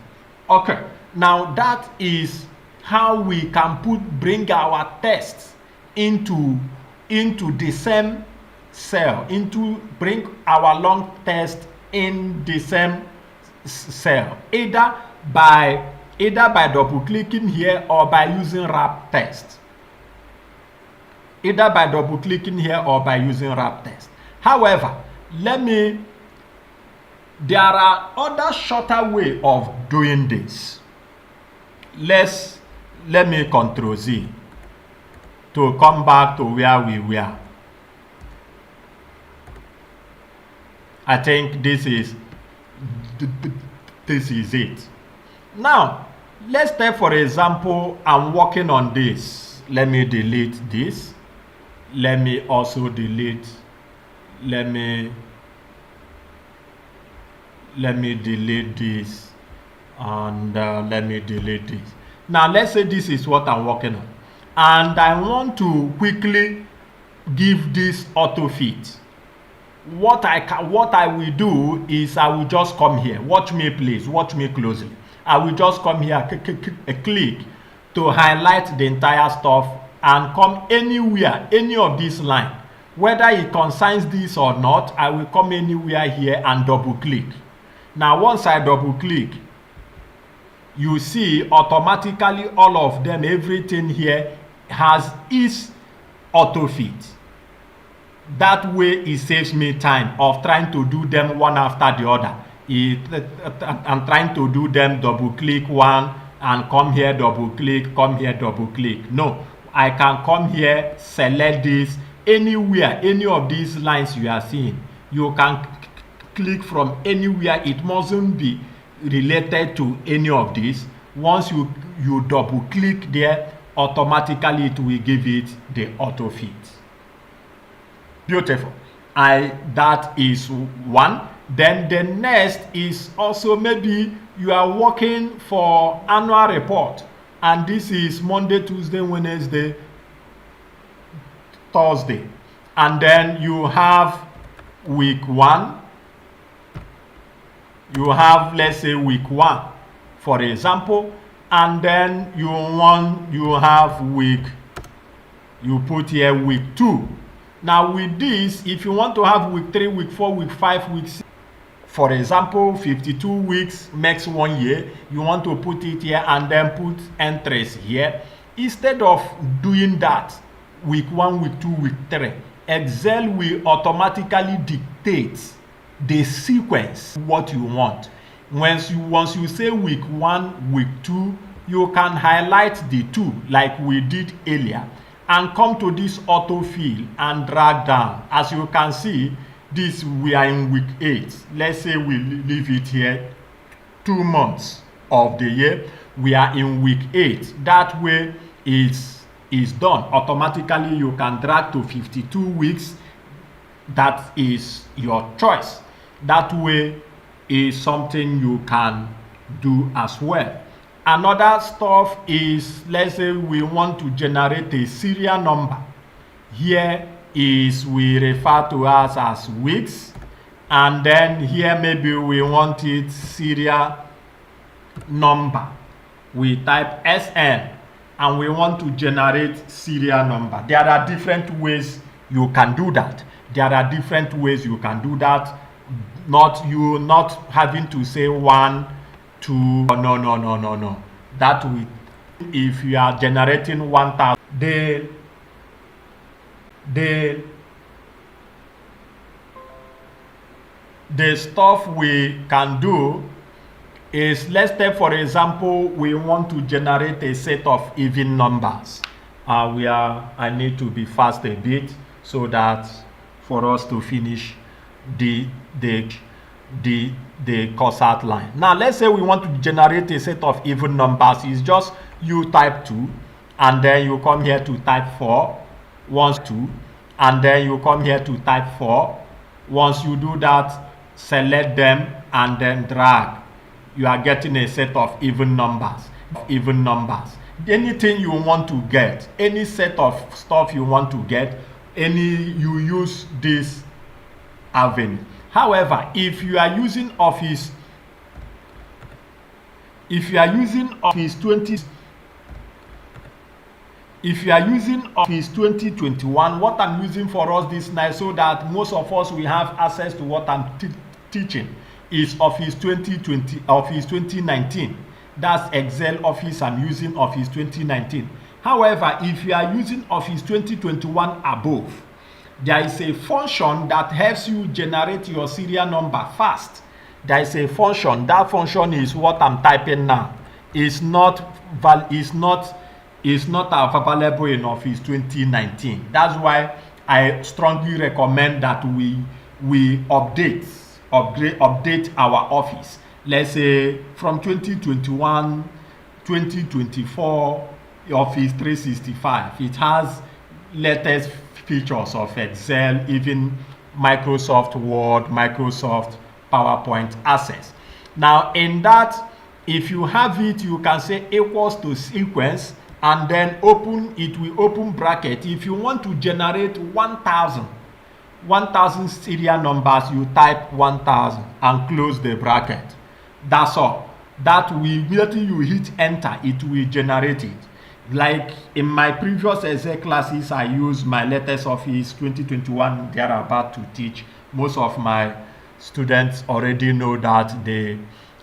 S1: Okay, now that is how we can bring our tests into the same cell, bring our long test in the same cell, either by double clicking here or by using wrap test. Either by double clicking here or by using wrap test. However, there are other shorter way of doing this. Let me Ctrl Z to come back to where we were. I think this is it. Now, let's take, for example, I'm working on this. Let me delete this. Let me also delete. Let me delete this, and let me delete this. Now, let's say this is what I'm working on, and I want to quickly give this auto fit. What I will do is I will just come here. Watch me, please. Watch me closely. I will just come here, click to highlight the entire stuff, and come anywhere, any of this line. Whether it concerns this or not, I will come anywhere here and double click. Now, once I double click, you see automatically all of them, everything here is auto fit. That way it saves me time of trying to do them one after the other. I'm trying to do them double click one and come here double click, come here double click. No, I can come here, select this, anywhere, any of these lines you are seeing. You can click from anywhere. It mustn't be related to any of these. Once you double click there, automatically it will give it the auto fit. Beautiful. That is one. Then the next is also, maybe you are working for annual report and this is Monday, Tuesday, Wednesday, Thursday. And then you have week 1. You have, let's say, week 1, for example, and then you have week, you put here week 2. Now with this, if you want to have week 3, week 4, week 5, week 6, for example, 52 weeks makes 1 year, you want to put it here and then put entries here. Instead of doing that, week 1, week 2, week 3, Excel will automatically dictate the sequence what you want. Once you say week 1, week 2, you can highlight the 2 like we did earlier and come to this autofill and drag down. As you can see, this we are in week 8. Let's say we leave it here 2 months of the year. We are in week 8. That way is done. Automatically you can drag to 52 weeks. That is your choice. That way is something you can do as well. Another stuff is, let's say we want to generate a serial number. Here is we refer to as weeks, and then here maybe we want it serial number. We type SN and we want to generate serial number. There are different ways you can do that. Not having to say 1, 2. No. That will, if you are generating 1,000, the stuff we can do is, let's take for example, we want to generate a set of even numbers. I need to be fast a bit so that for us to finish the course outline. Now let's say we want to generate a set of even numbers. It's just you type 2 and then you come here to type 4 once, 2, and then you come here to type 4. Once you do that, select them and then drag. You are getting a set of even numbers. Anything you want to get, any set of stuff you want to get, you use this avenue. However, if you are using Office 2021, what I'm using for us this night so that most of us will have access to what I'm teaching is Office 2019. That's Excel Office. I'm using Office 2019. However, if you are using Office 2021 above, there is a function that helps you generate your serial number fast. There is a function. That function is what I'm typing now. It's not available in Office 2019. That's why I strongly recommend that we update our Office. Let's say from 2021, 2024, Office 365. It has latest features of Excel, even Microsoft Word, Microsoft PowerPoint access. Now in that, if you have it, you can say equals to sequence and then it will open bracket. If you want to generate 1,000 serial numbers, you type 1,000 and close the bracket. That's all. That will, immediately you hit enter, it will generate it. Like in my previous Excel classes, I use my latest Office 2021 they are about to teach. Most of my students already know that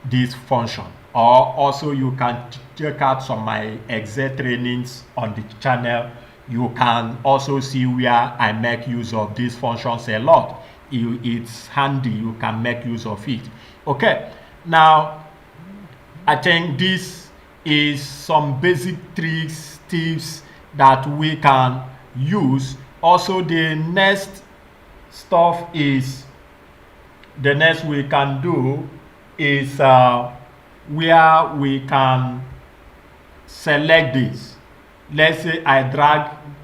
S1: this function. Or also you can check out some of my Excel trainings on the channel. You can also see where I make use of these functions a lot. It's handy, you can make use of it. Okay, now I think this is some basic tricks, tips that we can use. Also, the next we can do is where we can select this. Let's say I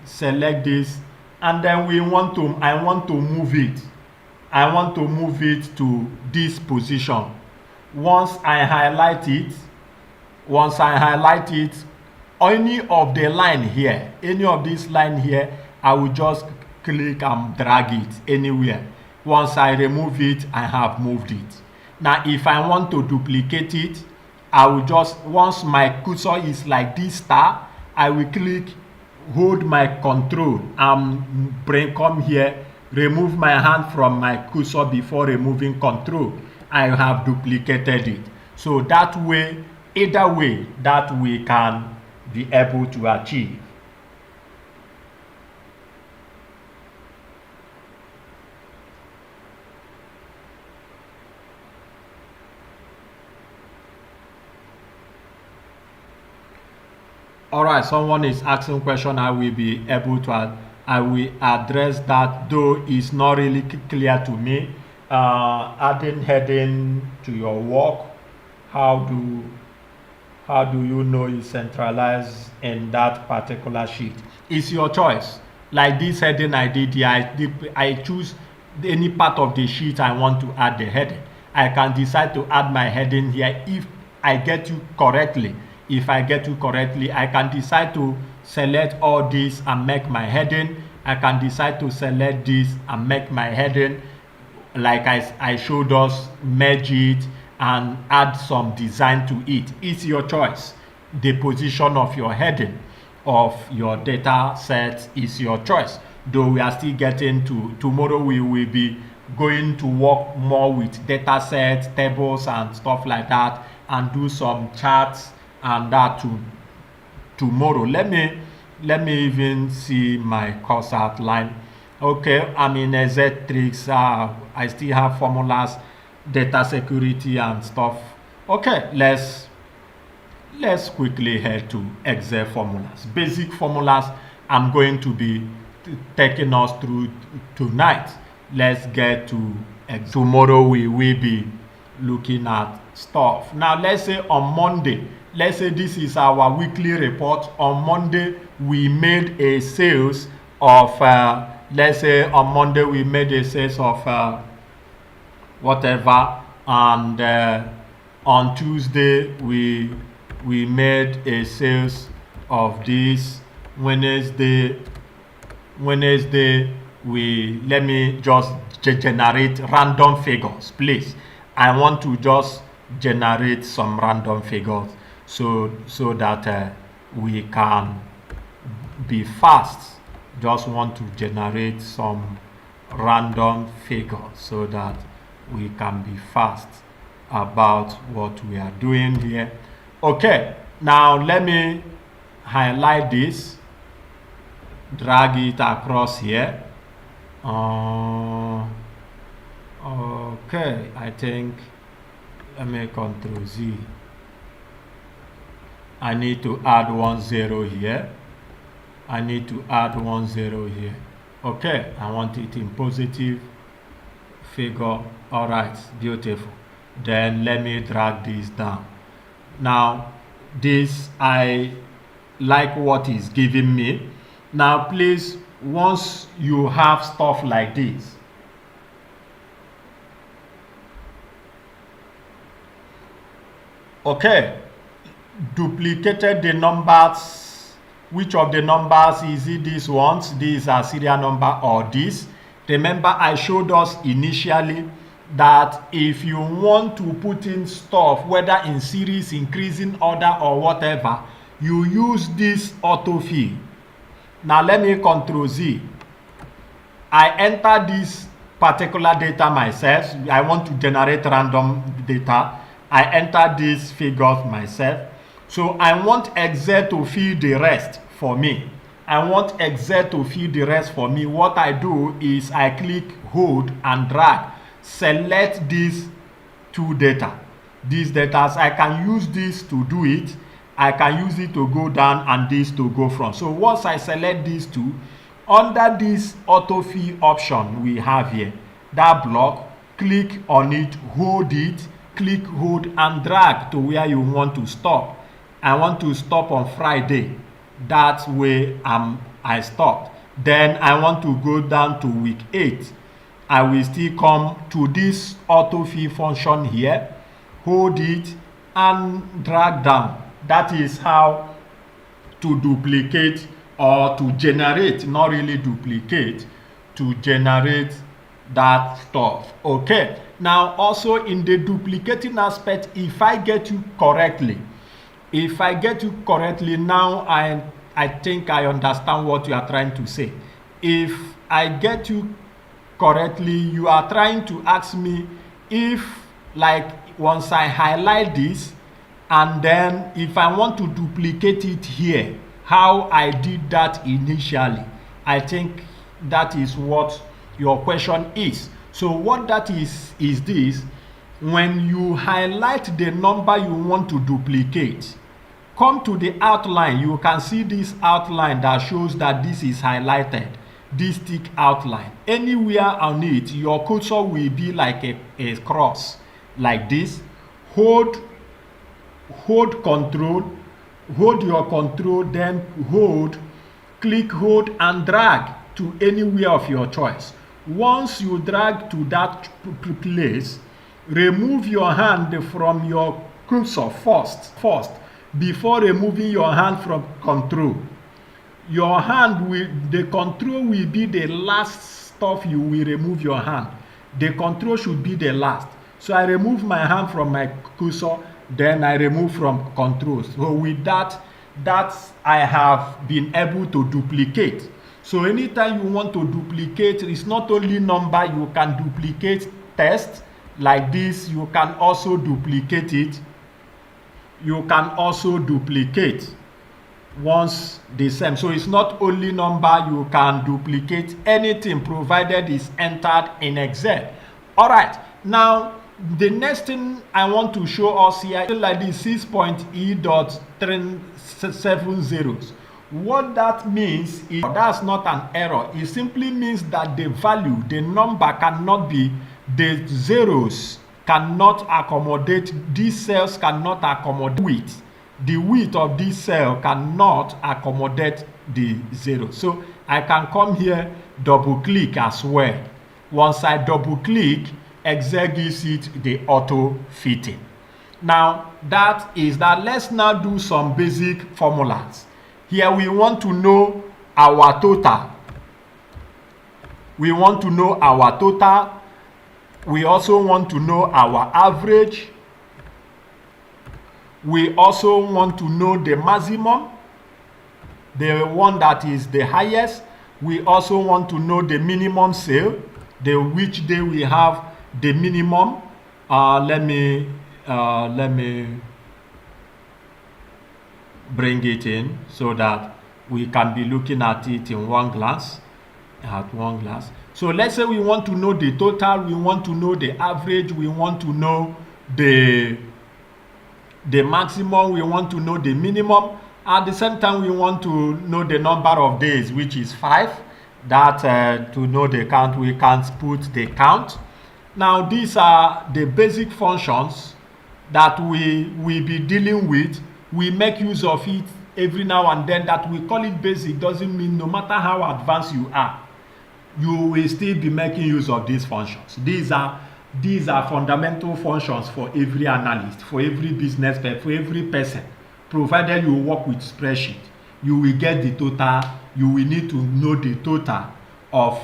S1: select this, and then I want to move it. I want to move it to this position. Once I highlight it, any of the line here, any of this line here, I will just click and drag it anywhere. Once I remove it, I have moved it. Now if I want to duplicate it, I will just, once my cursor is like this star, I will click, hold my control and come here, remove my hand from my cursor before removing control. I have duplicated it. So that way, either way, that we can be able to achieve. All right, someone is asking question. I will be able to, I will address that, though it's not really clear to me. Adding heading to your work, how do you know it's centralized in that particular sheet? It's your choice. Like this heading I did here, I choose any part of the sheet I want to add the heading. I can decide to add my heading here if I get you correctly. If I get you correctly, I can decide to select all this and make my heading. I can decide to select this and make my heading. Like I showed us, merge it and add some design to it. It's your choice. The position of your heading of your data set is your choice. Though we are still getting to, tomorrow we will be going to work more with data sets, tables and stuff like that, and do some charts and that too tomorrow. Let me even see my course outline. Okay, I'm in Z-Tricks. I still have formulas, data security and stuff. Okay, let's quickly head to Excel formulas. Basic formulas I'm going to be taking us through tonight. Let's get to tomorrow. We will be looking at stuff. Now let's say on Monday, let's say this is our weekly report. On Monday we made a sales of let's say on Monday we made a sales of whatever, and on Tuesday we made a sales of this. Wednesday we, let me just generate random figures, please. I want to just generate some random figures so that we can be fast. Just want to generate some random figures so that we can be fast about what we are doing here. Okay, now let me highlight this, drag it across here. Okay, I think, let me Control Z. I need to add 10 here. I need to add 10 here. Okay, I want it in positive figure. All right, beautiful. Then let me drag this down. Now this, I like what is giving me. Now please, once you have stuff like this, okay, duplicated the numbers. Which of the numbers is it? These ones, these are serial number or this. Remember I showed us initially that if you want to put in stuff, whether in series, increasing order or whatever, you use this autofill. Now let me Control Z. I enter this particular data myself. I want to generate random data. I enter these figures myself. So I want Excel to fill the rest for me. I want Excel to fill the rest for me. What I do is I click, hold and drag. Select these two data. These data, I can use this to do it. I can use it to go down and this to go from. So once I select these two, under this autofill option we have here, that block, click on it, hold it, click, hold and drag to where you want to stop. I want to stop on Friday. That way I stopped. Then I want to go down to week 8. I will still come to this autofill function here, hold it and drag down. That is how to duplicate or to generate, not really duplicate, to generate that stuff. Okay, now also in the duplicating aspect, if I get you correctly, now I think I understand what you are trying to say. If I get you correctly, you are trying to ask me if, like, once I highlight this and then if I want to duplicate it here, how I did that initially. I think that is what your question is. So what that is this: when you highlight the number you want to duplicate, come to the outline. You can see this outline that shows that this is highlighted, this thick outline. Anywhere on it, your cursor will be like a cross, like this. Hold control, hold your control, then click, hold, and drag to anywhere of your choice. Once you drag to that place, remove your hand from your cursor first before removing your hand from control. Your hand the control will be the last stuff you will remove your hand. The control should be the last. So I remove my hand from my cursor, then I remove from control. So with that I have been able to duplicate. So anytime you want to duplicate, it's not only number, you can duplicate text like this. You can also duplicate it. You can also duplicate once the same. So it's not only number, you can duplicate anything provided is entered in Excel. All right, now the next thing I want to show us here is like this 6.E.370. What that means is that's not an error. It simply means that the value, the number cannot be, the zeros cannot accommodate, these cells cannot accommodate width. The width of this cell cannot accommodate the zero. So I can come here, double click as well. Once I double click, Excel gives it the auto fitting. Now that is that. Let's now do some basic formulas. Here we want to know our total. We want to know our total. We also want to know our average. We also want to know the maximum, the one that is the highest. We also want to know the minimum sale, which day we have the minimum. Let me bring it in so that we can be looking at it in one glance. So let's say we want to know the total, we want to know the average, we want to know the maximum, we want to know the minimum. At the same time, we want to know the number of days, which is 5. That to know the count, we can put the count. Now these are the basic functions that we will be dealing with. We make use of it every now and then. That we call it basic doesn't mean no matter how advanced you are, you will still be making use of these functions. These are fundamental functions for every analyst, for every business person, for every person. Provided you work with spreadsheet, you will get the total. You will need to know the total of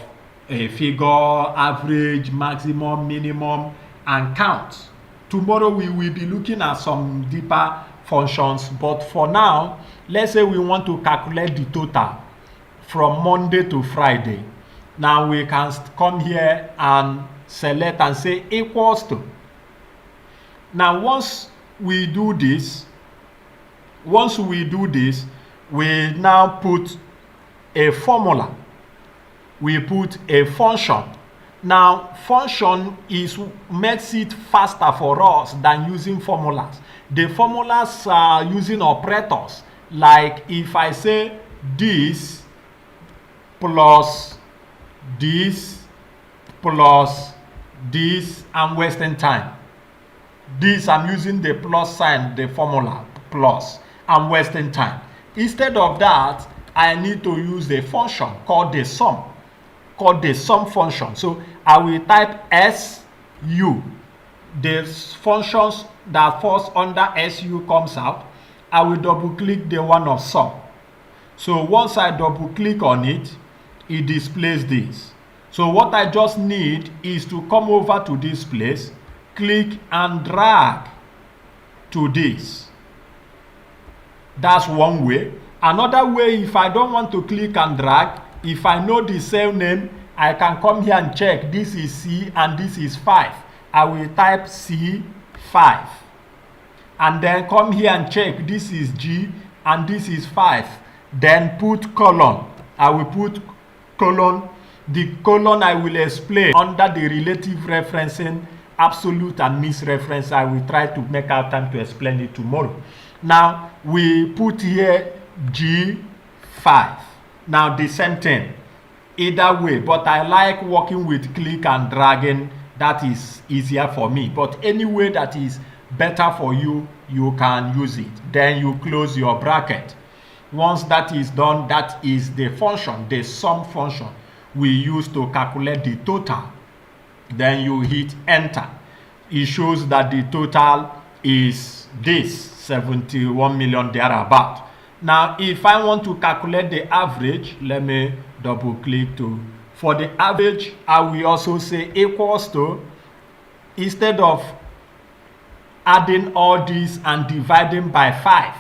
S1: a figure, average, maximum, minimum, and count. Tomorrow we will be looking at some deeper functions, but for now, let's say we want to calculate the total from Monday to Friday. Now we can come here and select and say equals to. Now once we do this, we now put a formula. We put a function. Now function makes it faster for us than using formulas. The formulas are using operators. Like if I say this plus this plus this, I'm wasting time. This, I'm using the plus sign, the formula plus, I'm wasting time. Instead of that, I need to use a function called the sum function. So I will type SU. The functions that falls under SU comes out. I will double click the one of sum. So once I double click on it, it displays this. So what I just need is to come over to this place, click and drag to this. That's one way. Another way, if I don't want to click and drag, if I know the cell name, I can come here and check. This is C and this is 5. I will type C5. And then come here and check. This is G and this is 5. Then put colon. I will put colon. The colon I will explain under the relative referencing, absolute and misreference. I will try to make out time to explain it tomorrow. Now we put here G5. Now the same thing, either way, but I like working with click and dragging. That is easier for me, but any way that is better for you, you can use it. Then you close your bracket. Once that is done, that is the function, the sum function we use to calculate the total. Then you hit enter. It shows that the total is this 71 million thereabout. Now if I want to calculate the average, let me double click to, for the average I will also say equals to, instead of adding all this and dividing by 5,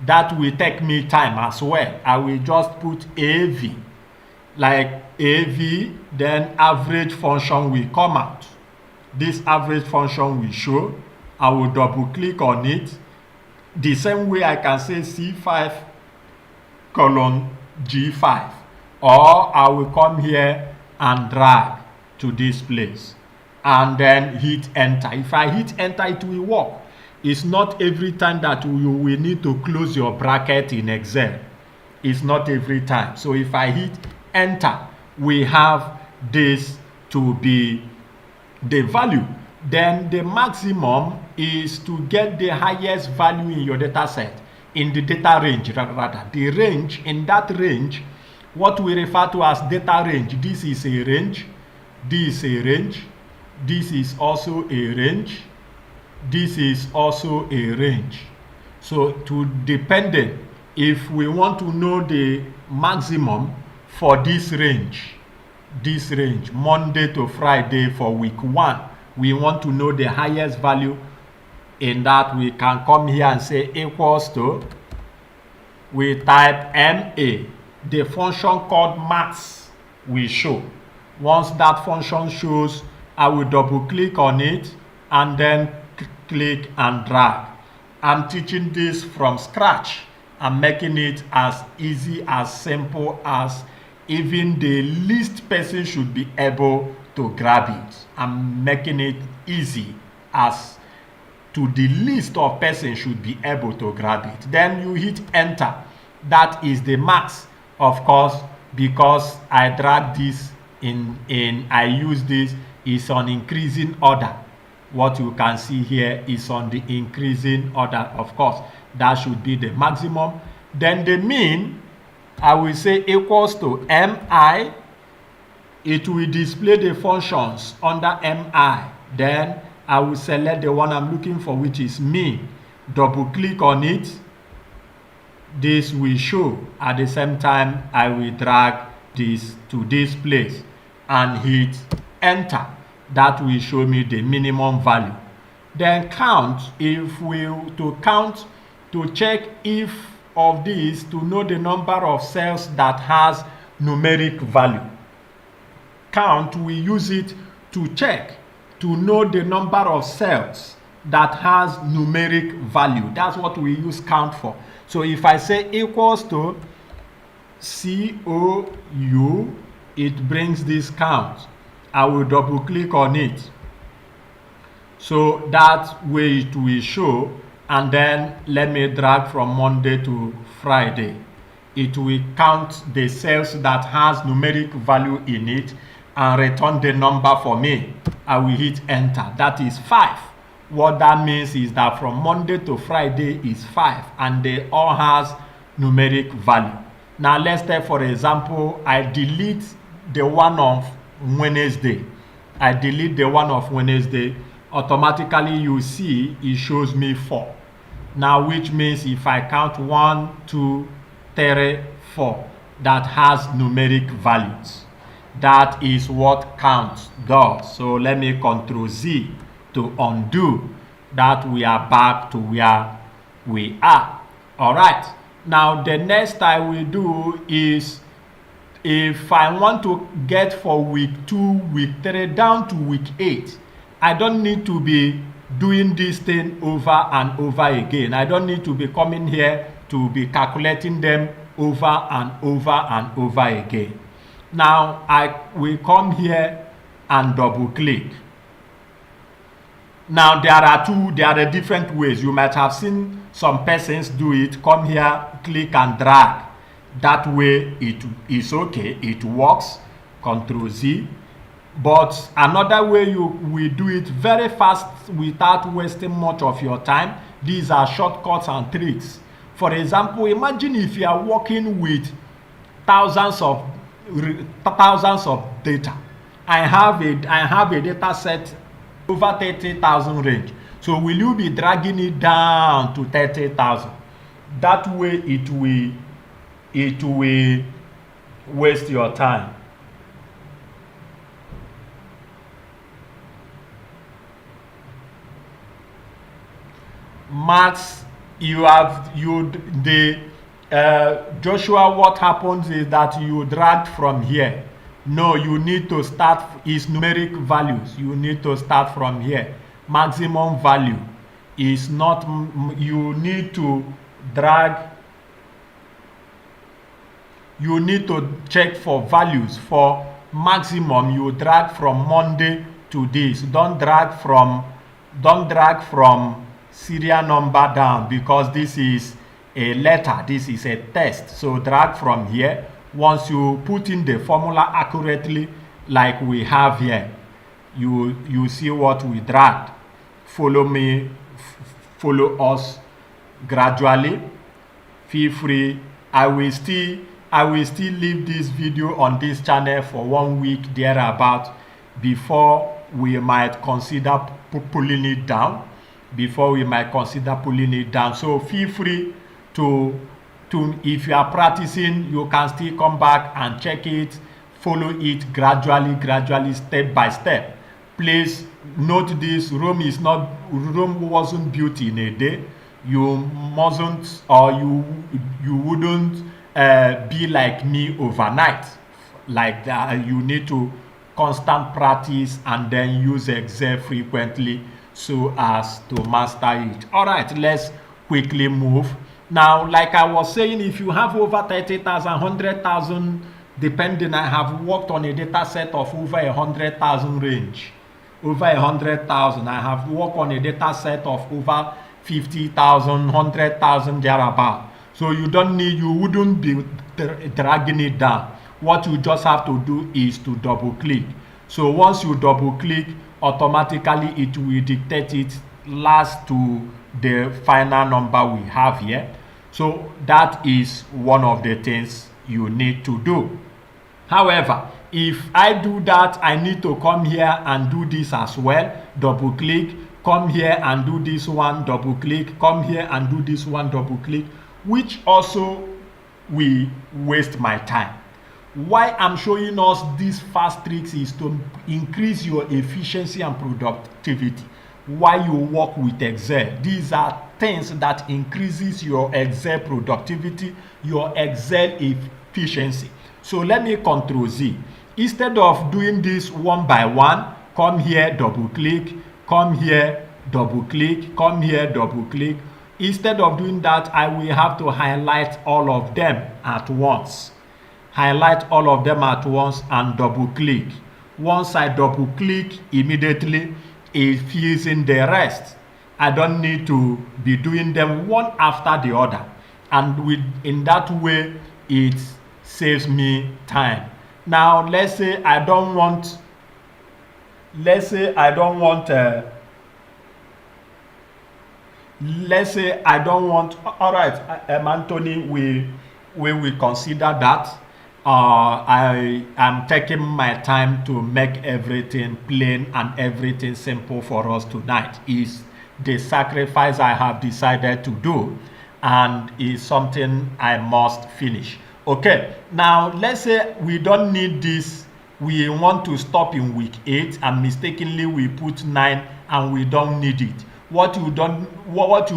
S1: that will take me time as well. I will just put AV, like AV, then average function will come out. This average function will show. I will double click on it. The same way I can say C5 colon G5, or I will come here and drag to this place and then hit enter. If I hit enter, it will work. It's not every time that you will need to close your bracket in Excel. It's not every time. So if I hit enter, we have this to be the value. Then the maximum is to get the highest value in your data set, in the data range rather. The range, in that range, what we refer to as data range. This is a range, this is a range, this is also a range, this is also a range. So to dependent, if we want to know the maximum for this range, Monday to Friday for week 1, we want to know the highest value. In that, we can come here and say equals to, we type MA, the function called max will show. Once that function shows, I will double click on it and then click and drag. I'm teaching this from scratch. I'm making it as easy, as simple as even the least person should be able to grab it. I'm making it easy as to the least of person should be able to grab it. Then you hit enter. That is the max, of course, because I drag this in I use this, is on increasing order. What you can see here is on the increasing order, of course. That should be the maximum. Then the mean, I will say equals to MI. It will display the functions under MI. Then I will select the one I'm looking for, which is mean. Double click on it. This will show. At the same time, I will drag this to this place and hit enter. That will show me the minimum value. Then count. If we to count, to check if of this, to know the number of cells that has numeric value. Count, we use it to check, to know the number of cells that has numeric value. That's what we use count for. So if I say equals to COU, it brings this count. I will double click on it. So that way it will show, and then let me drag from Monday to Friday. It will count the cells that has numeric value in it and return the number for me. I will hit enter. That is 5. What that means is that from Monday to Friday is 5, and they all has numeric value. Now let's take, for example, I delete the one of Wednesday. I delete the one of Wednesday. Automatically you see it shows me 4. Now which means if I count 1, 2, 34 that has numeric values. That is what count does. So let me Ctrl Z to undo that. We are back to where we are. All right. Now the next I will do is, if I want to get for week 2, week 3 down to week 8, I don't need to be doing this thing over and over again. I don't need to be coming here to be calculating them over and over and over again. Now I will come here and double click. Now there are different ways. You might have seen some persons do it. Come here, click and drag. That way it is okay, it works. Ctrl Z. But another way you will do it very fast without wasting much of your time. These are shortcuts and tricks. For example, imagine if you are working with thousands of data. I have a data set over 30,000 range. So will you be dragging it down to 30,000? That way it will waste your time. Max, Joshua, what happens is that you dragged from here. No, you need to start, is numeric values. You need to start from here. Maximum value is not, you need to drag, you need to check for values. For maximum, you drag from Monday to this. Don't drag from serial number down, because this is a letter, this is a test. So drag from here. Once you put in the formula accurately like we have here, you see what we dragged. Follow me, follow us gradually. Feel free. I will still leave this video on this channel for 1 week thereabout before we might consider pulling it down. So feel free to if you are practicing, you can still come back and check it, follow it gradually, step by step. Please note this: Rome wasn't built in a day. You mustn't, or you wouldn't be like me overnight. Like that, you need to constant practice and then use Excel frequently so as to master it. All right, let's quickly move. Now, like I was saying, if you have over 30,000, 100,000, depending, I have worked on a data set of over 100,000 range. Over 100,000. I have worked on a data set of over 50,000, 100,000 thereabout. So you wouldn't be dragging it down. What you just have to do is to double click. So once you double click, automatically it will dictate it last to the final number we have here. So that is one of the things you need to do. However, if I do that, I need to come here and do this as well. Double click, come here and do this one, double click, come here and do this one, double click, which also will waste my time. Why I'm showing us these fast tricks is to increase your efficiency and productivity while you work with Excel. These are things that increases your Excel productivity, your Excel efficiency. So let me Ctrl Z. Instead of doing this one by one, come here, double click, come here, double click, come here, double click. Instead of doing that, I will have to highlight all of them at once. Highlight all of them at once and double click. Once I double click, immediately it fills in the rest. I don't need to be doing them one after the other, and in that way it saves me time. Now let's say I don't want all right, Anthony, we will consider that. I am taking my time to make everything plain and everything simple for us tonight. Is the sacrifice I have decided to do. and is something I must finish. Okay, now let's say we don't need this. We want to stop in week 8 and mistakenly we put 9 and we don't need it. What you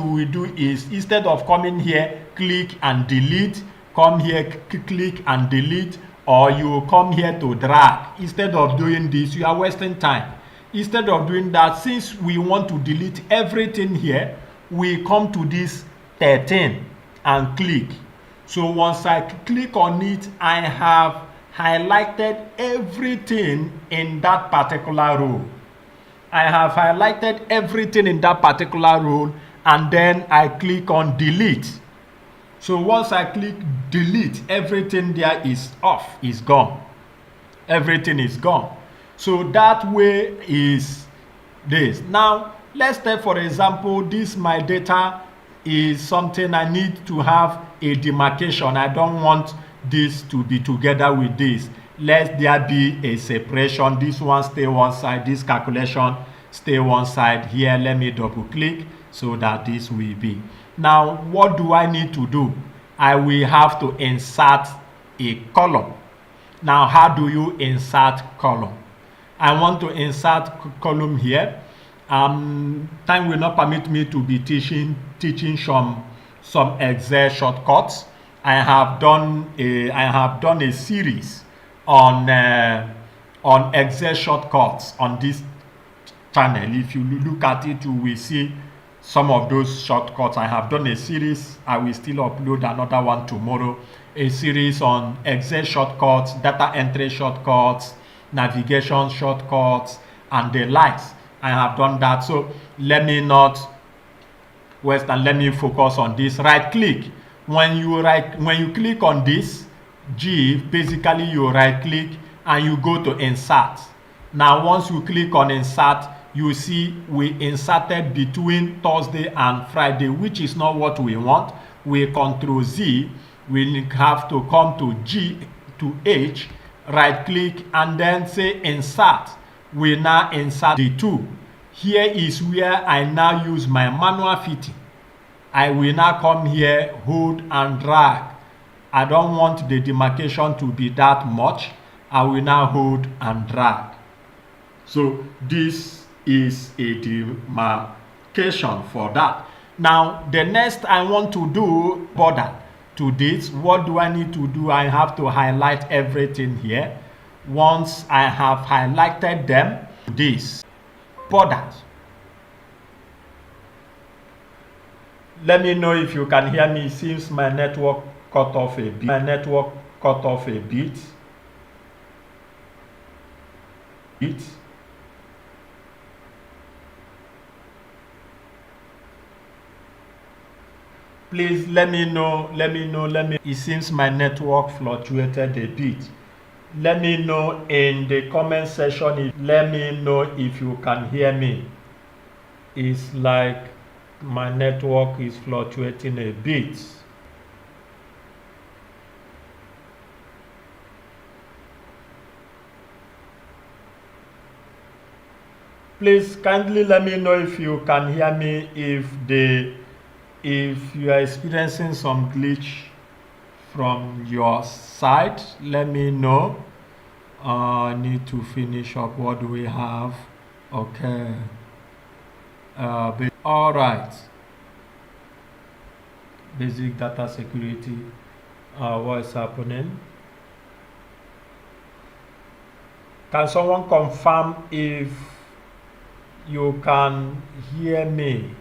S1: will do is, instead of coming here, click and delete, come here, click and delete, or you come here to drag. Instead of doing this, you are wasting time. Instead of doing that, since we want to delete everything here, we come to this 13 and click. So once I click on it, I have highlighted everything in that particular row. I have highlighted everything in that particular row, and then I click on delete. So once I click delete, everything there is off, is gone. Everything is gone. So that way is this. Now let's take for example, this my data is something I need to have a demarcation. I don't want this to be together with this. Let there be a separation. This one stay one side, this calculation stay one side. Here let me double click so that this will be. Now what do I need to do? I will have to insert a column. Now how do you insert column? I want to insert column here. Time will not permit me to be teaching some Excel shortcuts. I have done a series on Excel shortcuts on this channel. If you look at it, you will see some of those shortcuts. I have done a series. I will still upload another one tomorrow. A series on Excel shortcuts, data entry shortcuts, navigation shortcuts, and the likes. I have done that. So let me not waste and let me focus on this. Right click. When you click on this G, basically you right click and you go to insert. Now once you click on insert, you see we inserted between Thursday and Friday, which is not what we want. We Control Z, we have to come to G to H, right click and then say insert. We now insert the 2. Here is where I now use my manual fitting. I will now come here, hold and drag. I don't want the demarcation to be that much. I will now hold and drag. So this is a demarcation for that. Now the next I want to do border to this. What do I need to do? I have to highlight everything here. Once I have highlighted them, this borders. Let me know if you can hear me. Since my network cut off a bit. Please let me know. It seems my network fluctuated a bit. Let me know in the comment section. Let me know if you can hear me. It's like my network is fluctuating a bit. Please kindly let me know if you can hear me. If you are experiencing some glitch from your side, let me know. I need to finish up. What do we have? Okay. All right. Basic data security. What is happening? Can someone confirm if you can hear me?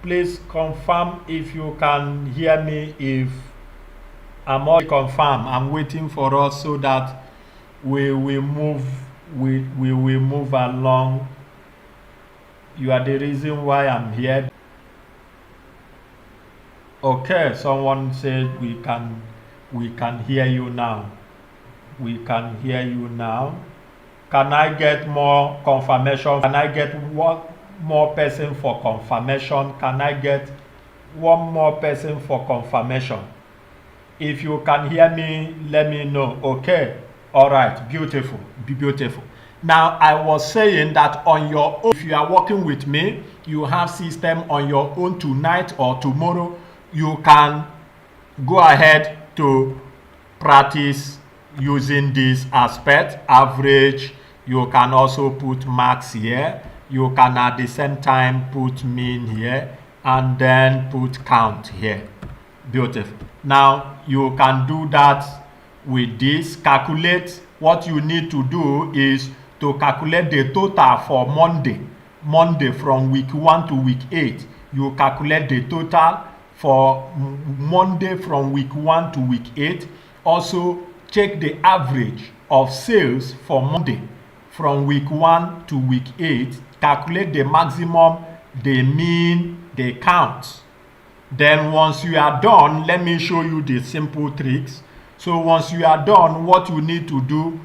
S1: Please confirm if you can hear me. If I'm all confirm, I'm waiting for us so that we will move along. You are the reason why I'm here. Okay, someone said we can hear you now. We can hear you now. Can I get more confirmation? Can I get one more person for confirmation? Can I get one more person for confirmation? If you can hear me, let me know. Okay. All right. Beautiful. Beautiful. Now, I was saying that on your own, if you are working with me, you have system on your own tonight or tomorrow, you can go ahead to practice using this aspect, average. You can also put max here. You can at the same time put mean here and then put count here. Beautiful. Now you can do that with this. Calculate. What you need to do is to calculate the total for Monday from week 1 to week 8. You calculate the total for Monday from week 1 to week 8. Also check the average of sales for Monday from week 1 to week 8. Calculate the maximum, the mean, the count. Then once you are done, let me show you the simple tricks. So once you are done, what you need to do,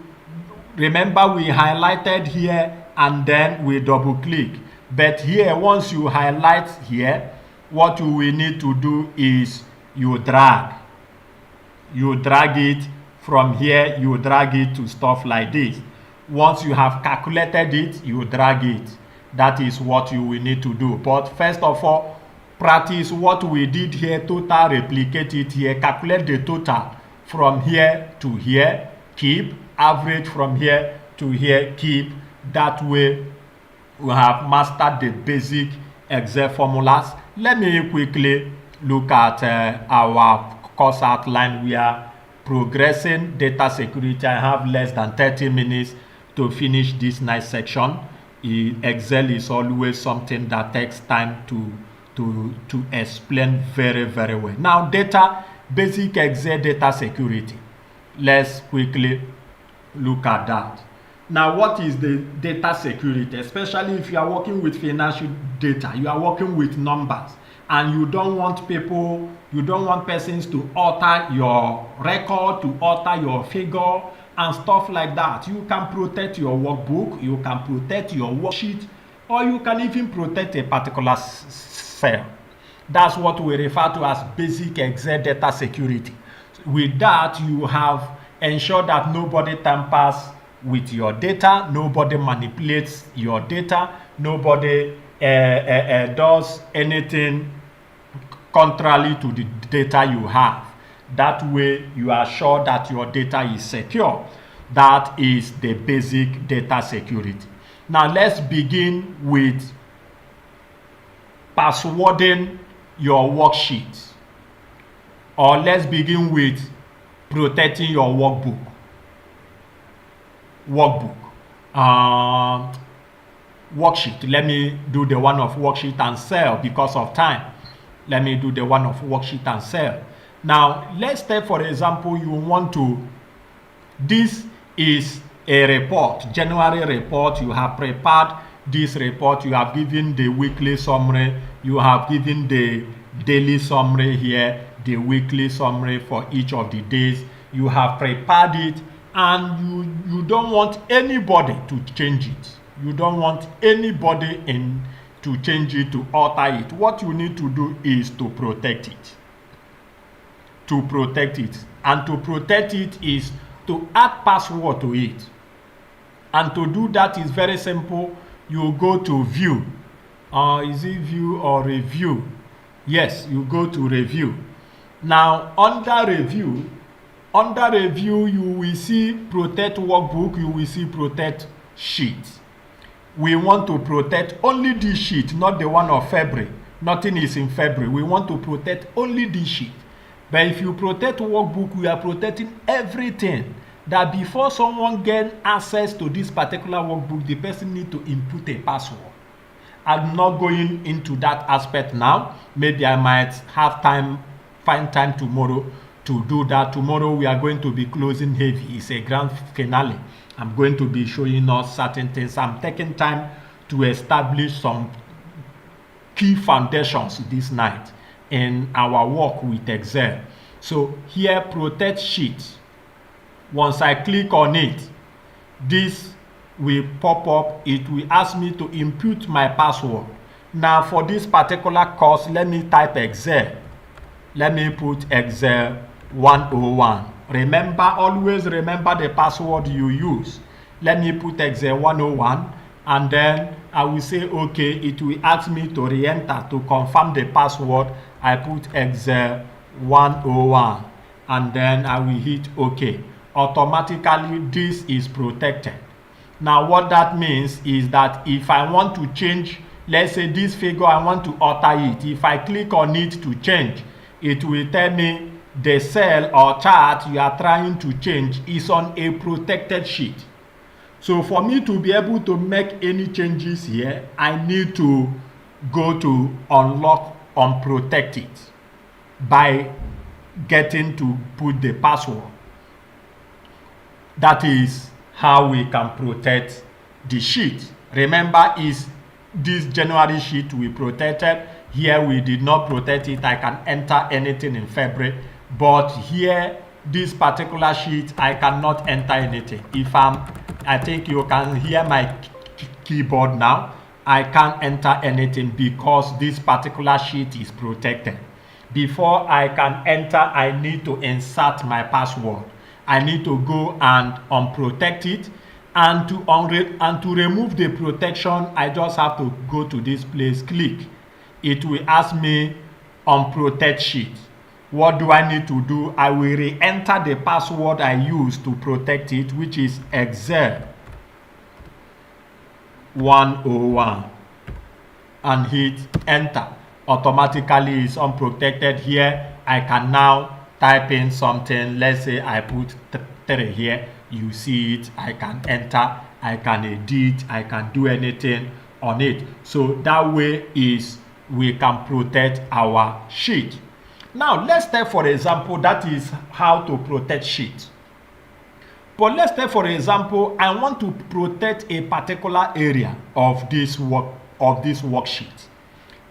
S1: remember we highlighted here and then we double click. But here, once you highlight here, what you will need to do is you drag. You drag it from here, you drag it to stuff like this. Once you have calculated it, you drag it. That is what you will need to do. But first of all, practice what we did here, total, replicate it here, calculate the total from here to here, keep, average from here to here, keep. That way we have mastered the basic Excel formulas. Let me quickly look at our course outline. We are progressing data security. I have less than 30 minutes to finish this nice section. Excel is always something that takes time to explain very, very well. Now, basic Excel data security. Let's quickly look at that. Now, what is the data security? Especially if you are working with financial data, you are working with numbers, and you don't want persons to alter your record, to alter your figure and stuff like that. You can protect your workbook, you can protect your worksheet, or you can even protect a particular cell. That's what we refer to as basic Excel data security. With that, you have ensured that nobody tampers with your data, nobody manipulates your data, nobody does anything contrary to the data you have. That way you are sure that your data is secure. That is the basic data security. Now let's begin with passwording your worksheet, or let's begin with protecting your workbook. Worksheet. Let me do the one of worksheet and cell because of time. Let me do the one of worksheet and cell. Now, let's take, for example, this is a report, January report. You have prepared this report. You have given the weekly summary. You have given the daily summary here, the weekly summary for each of the days. You have prepared it, and you don't want anybody to change it. You don't want anybody to change it, to alter it. What you need to do is to protect it. To protect it. And to protect it is to add password to it. And to do that is very simple. You go to view. Is it view or review? Yes, you go to review. Now, under review, you will see protect workbook, you will see protect sheet. We want to protect only this sheet, not the one of February. Nothing is in February. We want to protect only this sheet. But if you protect workbook, we are protecting everything. That before someone gains access to this particular workbook, the person needs to input a password. I'm not going into that aspect now. Maybe I might have time, find time tomorrow to do that. Tomorrow we are going to be closing heavy. It's a grand finale. I'm going to be showing us certain things. I'm taking time to establish some key foundations this night in our work with Excel. So here, protect sheet. Once I click on it, this will pop up. It will ask me to input my password. Now for this particular course, let me type Excel. Let me put Excel 101. Remember, always remember the password you use. Let me put Excel 101, and then I will say okay. It will ask me to re-enter to confirm the password. I put Excel 101, and then I will hit OK. Automatically this is protected. Now what that means is that if I want to change, let's say this figure, I want to alter it. If I click on it to change, it will tell me the cell or chart you are trying to change is on a protected sheet. So for me to be able to make any changes here, I need to go to unlock, unprotect it by getting to put the password. That is how we can protect the sheet. Remember, is this January sheet we protected. Here we did not protect it. I can enter anything in February, but here this particular sheet I cannot enter anything. If I think you can hear my keyboard now. I can't enter anything because this particular sheet is protected. Before I can enter, I need to insert my password. I need to go and unprotect it, and to remove the protection, I just have to go to this place, click. It will ask me unprotect sheet. What do I need to do? I will re-enter the password I used to protect it, which is Excel 101, and hit enter. Automatically it's unprotected. Here I can now type in something. Let's say I put 3 here. You see it. I can enter, I can edit, I can do anything on it. So that way is we can protect our sheet. Now let's take for example, that is how to protect sheet. But let's take for example, I want to protect a particular area of this worksheet.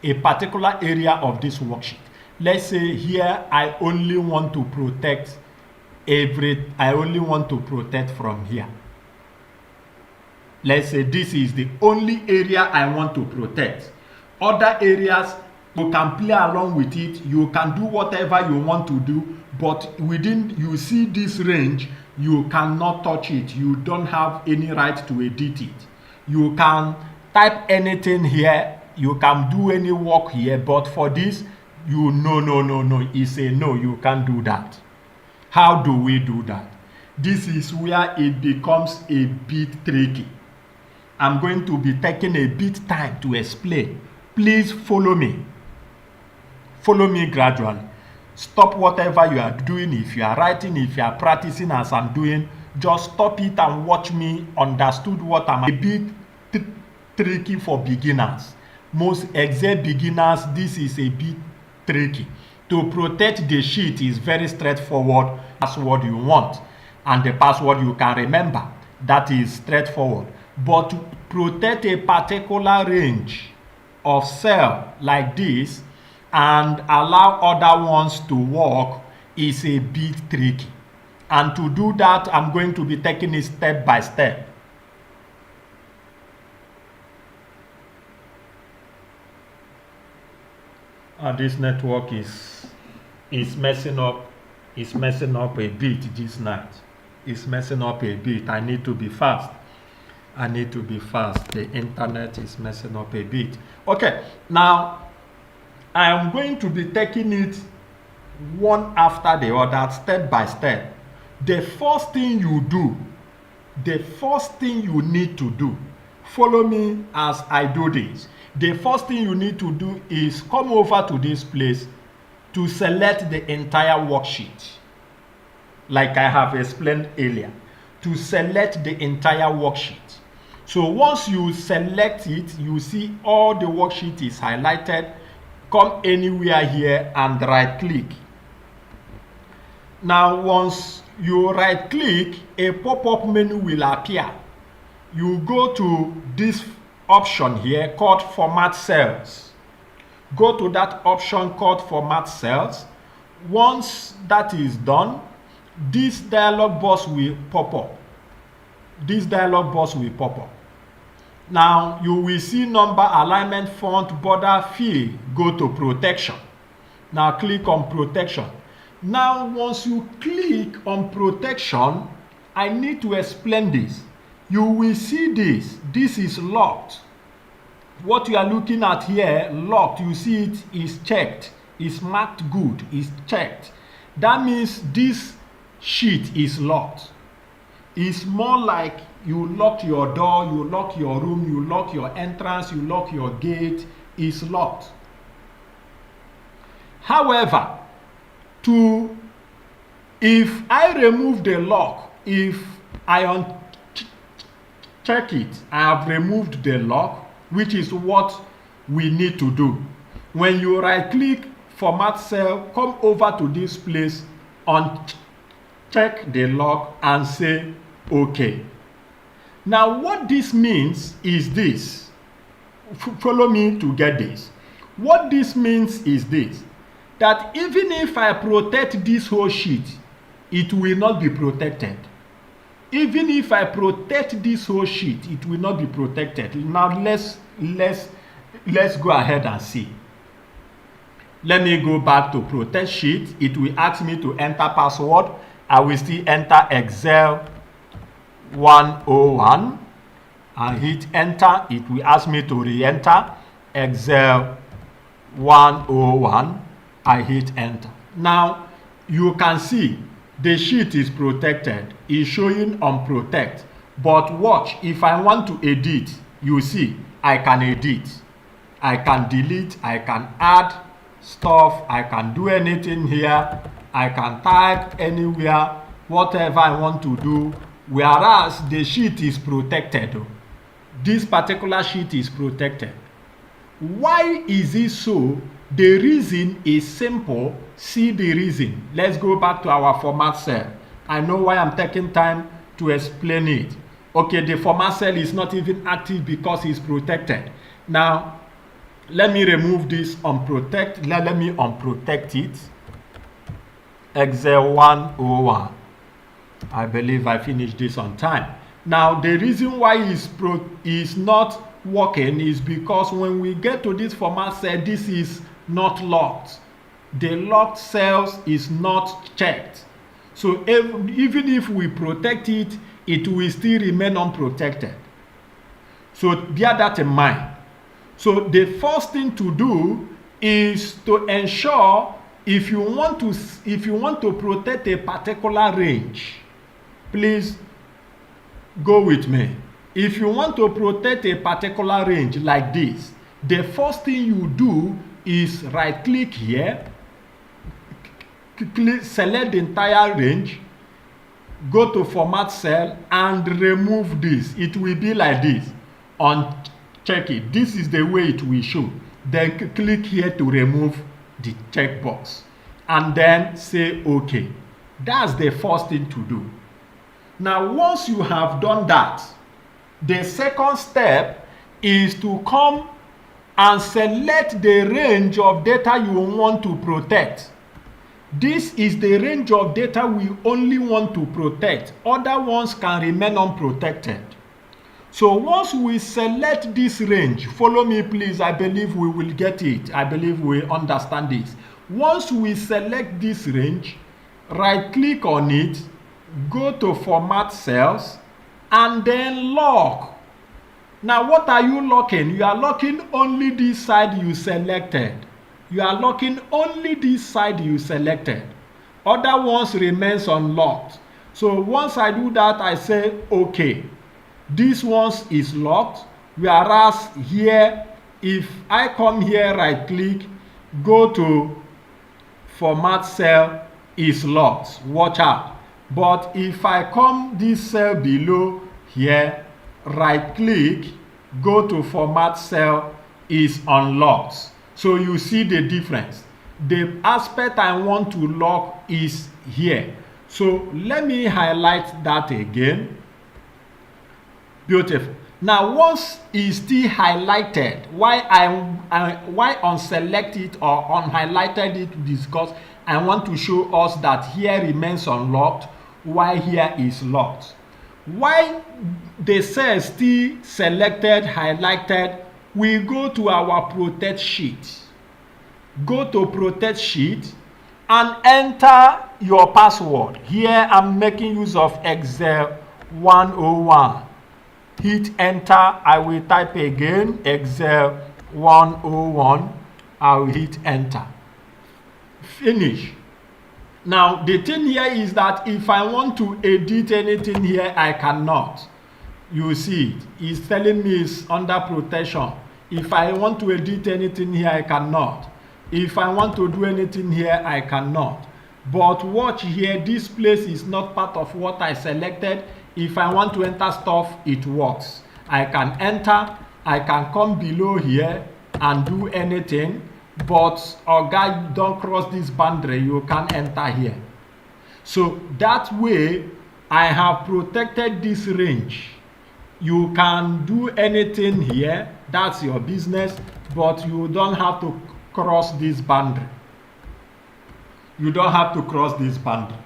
S1: A particular area of this worksheet. Let's say here I only want to protect from here. Let's say this is the only area I want to protect. Other areas you can play along with it. You can do whatever you want to do, but within, you see this range, you cannot touch it. You don't have any right to edit it. You can type anything here. You can do any work here, but for this, no. It's a no, you can't do that. How do we do that? This is where it becomes a bit tricky. I'm going to be taking a bit time to explain. Please follow me. Follow me gradually. Stop whatever you are doing. If you are writing, if you are practicing as I'm doing, just stop it and watch me. Understood what I'm a bit tricky for beginners. Most Excel beginners, this is a bit tricky. To protect the sheet is very straightforward. Password you want and the password you can remember. That is straightforward. But to protect a particular range of cell like this and allow other ones to work is a bit tricky. And to do that, I'm going to be taking it step by step. And this network is messing up. It's messing up a bit this night. It's messing up a bit. I need to be fast. The internet is messing up a bit. Okay, now I am going to be taking it one after the other, step by step. The first thing you need to do, follow me as I do this. The first thing you need to do is come over to this place to select the entire worksheet. Like I have explained earlier, to select the entire worksheet. So once you select it, you see all the worksheet is highlighted. Come anywhere here and right click. Now once you right click, a pop-up menu will appear. You go to this option here called Format Cells. Go to that option called Format Cells. Once that is done, this dialog box will pop up. Now you will see number, alignment, font, border, fill. Go to protection. Now click on protection. Now once you click on protection, I need to explain this. you will see this. This is locked. What you are looking at here, locked, you see it is checked, is marked good, is checked. That means this sheet is locked. It's more like you lock your door, you lock your room, you lock your entrance, you lock your gate, it's locked. However, if I remove the lock, if I uncheck it, I have removed the lock, which is what we need to do. When you right click format cell, come over to this place, uncheck the lock and say OK. Now what this means is this. Follow me to get this. What this means is this, that even if I protect this whole sheet, it will not be protected. Even if I protect this whole sheet, it will not be protected. Now let's go ahead and see. Let me go back to protect sheet. It will ask me to enter password. I will still enter Excel 101 and hit enter. It will ask me to re-enter Excel 101. I hit enter. Now you can see the sheet is protected. It's showing on protect. But watch, if I want to edit, you see I can edit, I can delete, I can add stuff, I can do anything here, I can type anywhere, whatever I want to do, whereas the sheet is protected. This particular sheet is protected. Why is it so? The reason is simple. See the reason. Let's go back to our format cell. I know why I'm taking time to explain it. Okay, the format cell is not even active because it's protected. Now, let me remove this unprotect. Let me unprotect it. Excel 101. I believe I finished this on time. Now, the reason why it's not working is because when we get to this format cell, this is not locked. The locked cells is not checked. So even if we protect it, it will still remain unprotected. So bear that in mind. So the first thing to do is to ensure if you want to protect a particular range, please go with me. If you want to protect a particular range like this, the first thing you do is right click here, select the entire range, go to format cell and remove this. It will be like this. Uncheck it. This is the way it will show. Then click here to remove the checkbox and then say OK. That's the first thing to do. Now once you have done that, the second step is to come and select the range of data you want to protect. This is the range of data we only want to protect. Other ones can remain unprotected. So once we select this range, follow me please, I believe we will get it. I believe we understand this. Once we select this range, right click on it, go to format cells and then lock. Now what are you locking? You are locking only this side you selected. You are locking only this side you selected. Other ones remains unlocked. So once I do that, I say OK. This one is locked. Whereas here, if I come here, right click, go to format cell, is locked. Watch out. But if I come this cell below here, right click, go to format cell, is unlocked. So you see the difference. The aspect I want to lock is here. So let me highlight that again. Beautiful. Now once it's still highlighted, why unselect it or unhighlighted it, because I want to show us that here remains unlocked while here is locked. Why the cell still selected, highlighted, we go to our protect sheet. Go to protect sheet and enter your password. Here I'm making use of Excel 101. hit enter. I will type again Excel 101. I will hit enter. Finish. Now the thing here is that if I want to edit anything here, I cannot. You see it. It's telling me it's under protection. If I want to edit anything here, I cannot. If I want to do anything here, I cannot. But watch here, this place is not part of what I selected. If I want to enter stuff, it works. I can enter, I can come below here and do anything. But Oga, don't cross this boundary, you can't enter here. So that way, I have protected this range. You can do anything here, that's your business, but you don't have to cross this boundary. You don't have to cross this boundary.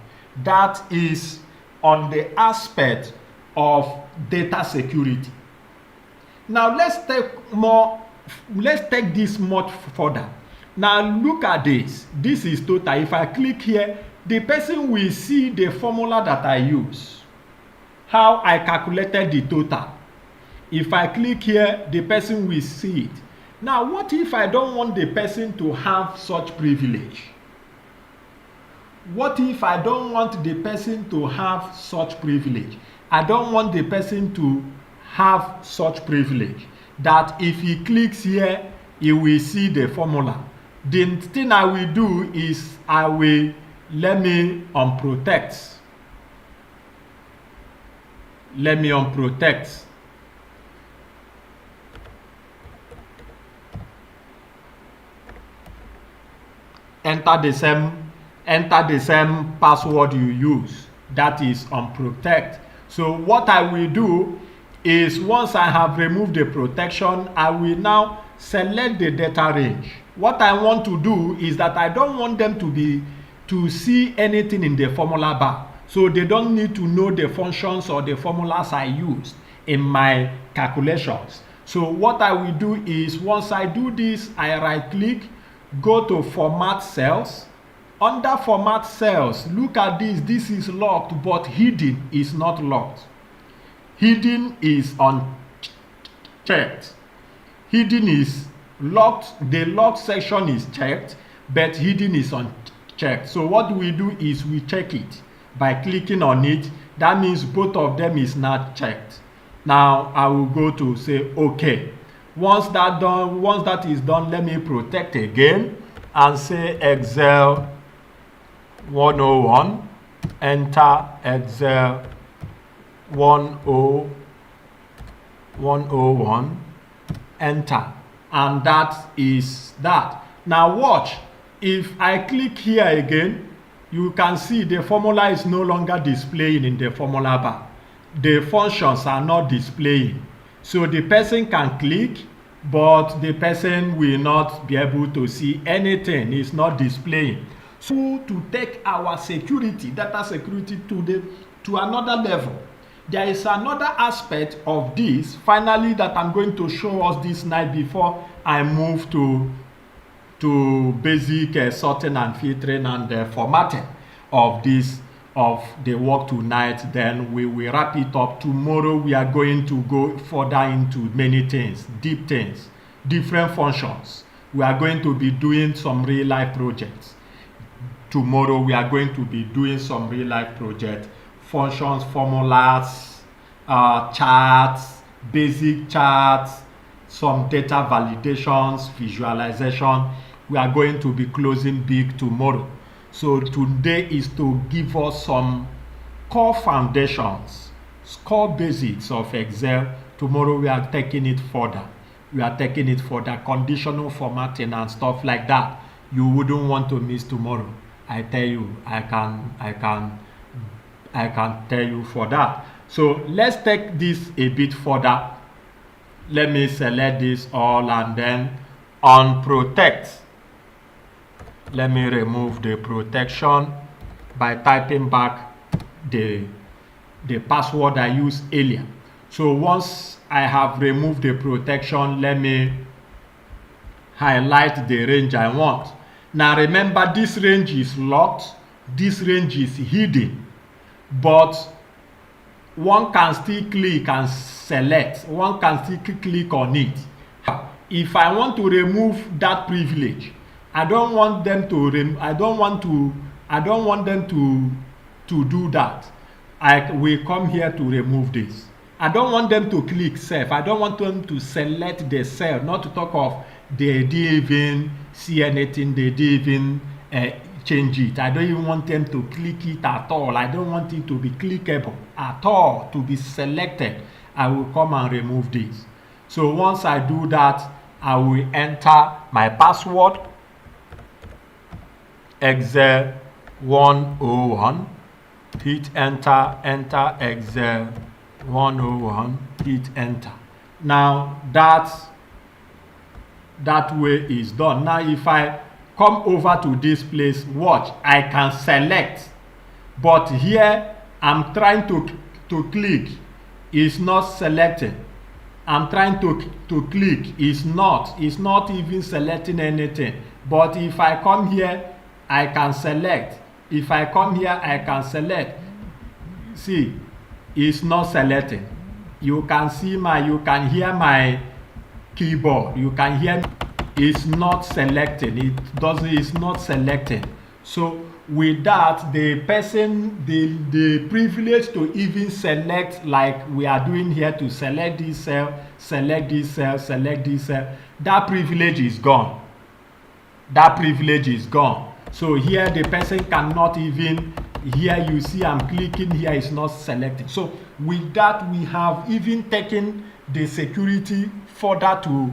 S1: That is on the aspect of data security. Now let's take this much further. Now look at this. This is total. If I click here, the person will see the formula that I use, how I calculated the total. If I click here, the person will see it. Now, what if I don't want the person to have such privilege? What if I don't want the person to have such privilege? I don't want the person to have such privilege that if he clicks here, he will see the formula. The thing I will do is let me unprotect. Let me unprotect. Enter the same password you use. That is unprotect. So what I will do is once I have removed the protection, I will now select the data range. What I want to do is that I don't want them to see anything in the formula bar. So they don't need to know the functions or the formulas I used in my calculations. So what I will do is once I do this, I right click, go to format cells. Under format cells, look at this. This is locked, but hidden is not locked. Hidden is unchecked. Hidden is locked. The locked section is checked, but hidden is unchecked. So what we do is we check it by clicking on it. That means both of them is not checked. Now I will go to say OK. Once that is done, let me protect again and say Excel 101. Enter Excel 101. Enter, and that is that. Now watch. If I click here again, you can see the formula is no longer displaying in the formula bar. The functions are not displaying. So the person can click, but the person will not be able to see anything. It's not displaying. So to take our security, data security to another level, there is another aspect of this, finally, that I'm going to show us this night before I move to basic sorting and filtering and formatting of the work tonight. Then we will wrap it up. Tomorrow we are going to go further into many things, deep things, different functions. We are going to be doing some real life projects. Tomorrow we are going to be doing some real life projects, functions, formulas, charts, basic charts, some data validations, visualization. We are going to be closing big tomorrow. So today is to give us some core foundations, core basics of Excel. Tomorrow we are taking it further. We are taking it further, conditional formatting and stuff like that. You wouldn't want to miss tomorrow. I tell you, I can tell you for that. So let's take this a bit further. Let me select this all and then on protect. Let me remove the protection by typing back the password I used earlier. So once I have removed the protection, let me highlight the range I want. Now remember, this range is locked, this range is hidden, but one can still click and select, one can still click on it. If I want to remove that privilege, I don't want them to do that. I will come here to remove this. I don't want them to click self. I don't want them to select the cell, not to talk of they didn't even see anything, they didn't even change it. I don't even want them to click it at all. I don't want it to be clickable at all, to be selected. I will come and remove this. So once I do that, I will enter my password, Excel 101, hit enter, enter Excel 101, hit enter. Now that way is done. Now if I come over to this place, watch, I can select, but here I'm trying to click, it's not selecting. I'm trying to click, it's not even selecting anything. But if I come here, I can select. If I come here, I can select. See, it's not selecting. You can hear my keyboard. You can hear it's not selecting. It's not selecting. So with that, the person, the privilege to even select, like we are doing here, to select this cell, select this cell, select this cell, that privilege is gone. That privilege is gone. So here the person cannot even, here you see I'm clicking, here is not selecting. So with that, we have even taken the security further to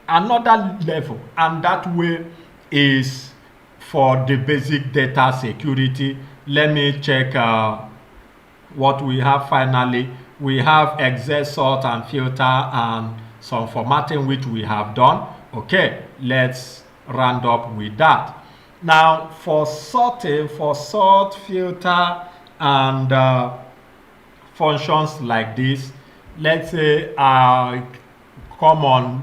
S1: another level, and that way is for the basic data security. Let me check what we have finally. We have Excel sort and filter and some formatting, which we have done. Okay, let's round up with that. Now for sorting, for sort, filter, and functions like this, let's say come on,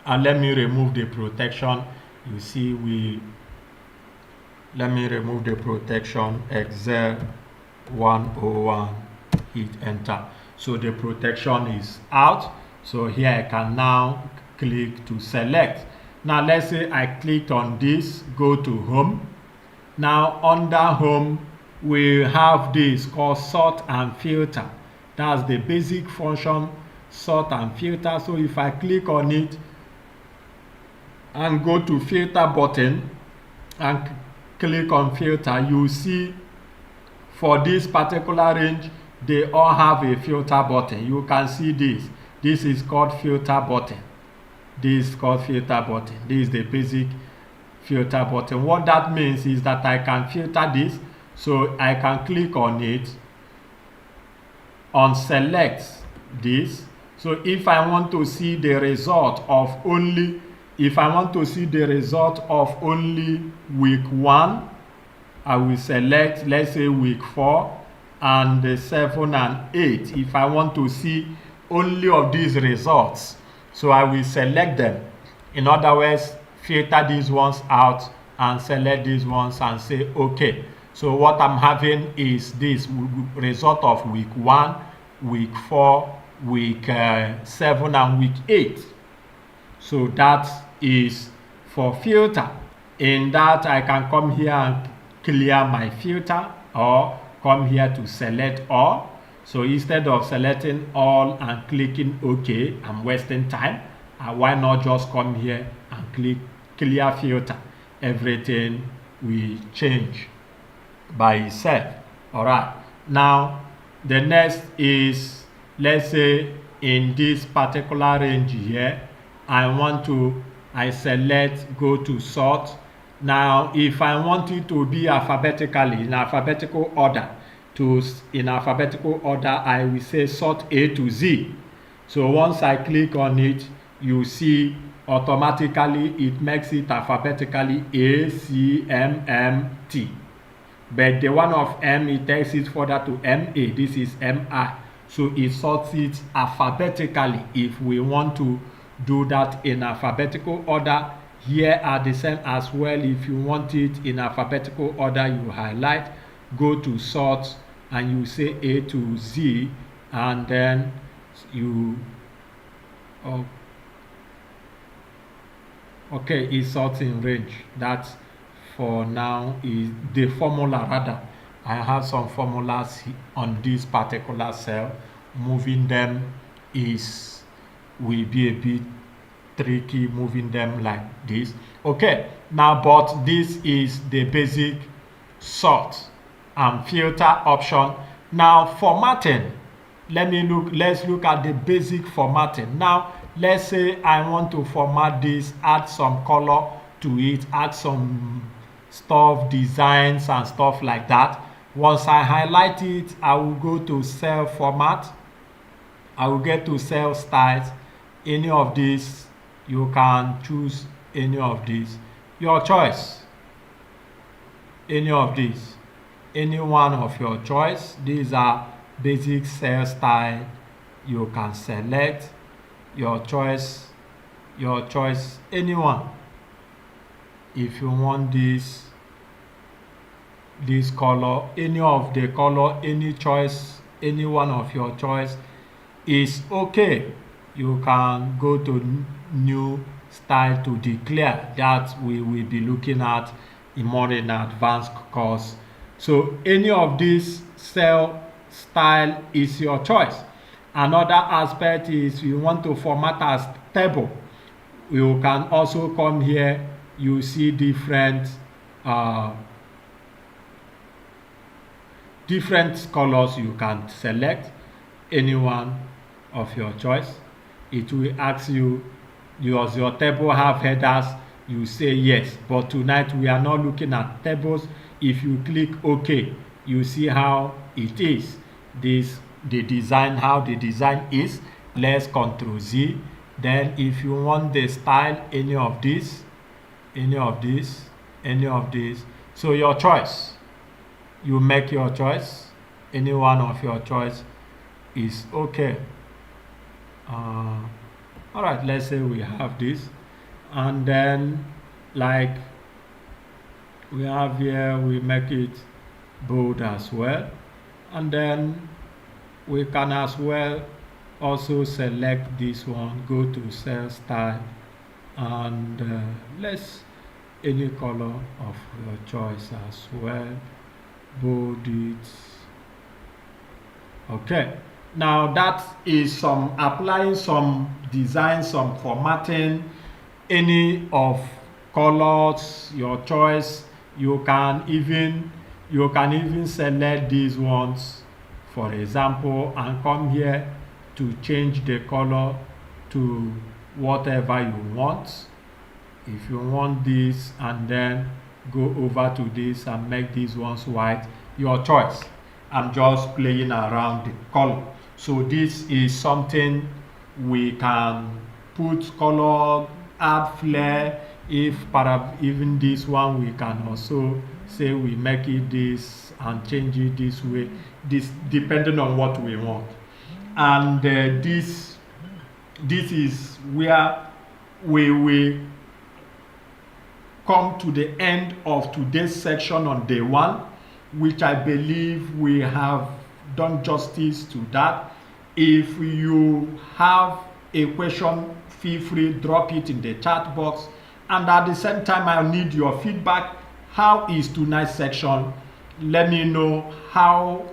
S1: let me remove the protection. You see, let me remove the protection, Excel 101, hit enter. So the protection is out. So here I can now click to select. Now let's say I clicked on this, go to home. Now under home, we have this called sort and filter. That's the basic function, sort and filter. So if I click on it and go to filter button and click on filter, you see for this particular range, they all have a filter button. You can see this. This is called filter button. This is called filter button. This is the basic filter button. What that means is that I can filter this. So I can click on it, on select this. So if I want to see the result of only, if I want to see the result of only week 1, I will select, let's say week 4 and 7 and 8. If I want to see only of these results, so I will select them. In other words, filter these ones out and select these ones and say okay. So what I'm having is this result of week 1, week 4, week 7 and week 8. So that is for filter. In that, I can come here and clear my filter, or come here to select all. So instead of selecting all and clicking OK, I'm wasting time. Why not just come here and click clear filter? Everything will change by itself. All right. Now the next is, let's say in this particular range here, I select, go to sort. Now if I want it to be alphabetically, in alphabetical order, I will say sort A to Z. So once I click on it, you see automatically it makes it alphabetically A, C, M, M, T. But the one of M, it takes it further to MA. This is MI. So it sorts it alphabetically. If we want to do that in alphabetical order, here are the same as well. If you want it in alphabetical order, you highlight, go to sort, and you say A to Z. and then you okay, it's sort in range. That for now is the formula. Rather, I have some formulas on this particular cell. Moving them will be a bit tricky, moving them like this. Okay, now but this is the basic sort and filter option. Now formatting, let's look at the basic formatting. Now let's say I want to format this, add some color to it, add some stuff, designs and stuff like that. Once I highlight it, I will go to cell format. I will get to cell styles. Any of these, you can choose any of these, your choice. Any of these, any one of your choice. These are basic cell style. You can select your choice, anyone. If you want this color, any of the color, any choice, any one of your choice is okay. You can go to new style to declare. That we will be looking at in more in advanced course. So any of these cell style is your choice. Another aspect is you want to format as table. You can also come here. You see different colors. You can select any one of your choice. It will ask you, does your table have headers? You say yes, but tonight we are not looking at tables. If you click OK, you see how it is. How the design is. Let's Ctrl Z. Then if you want the style, any of these, so your choice. You make your choice. Any one of your choice is okay. All right, let's say we have this, and then like we have here, we make it bold as well, and then we can as well also select this one, go to cell style, and let's any color of your choice as well, bold it. Okay, now that is some applying some design, some formatting, any of colors, your choice. You can even select these ones, for example, and come here to change the color to whatever you want. If you want this, and then go over to this and make these ones white, your choice. I'm just playing around the color. So this is something we can put color, add flair. If even this one, we can also say we make it this and change it this way, this depending on what we want. And this is where we will come to the end of today's section on day one, which I believe we have done justice to that. If you have a question, feel free, drop it in the chat box. And at the same time, I need your feedback. How is tonight's section? Let me know, how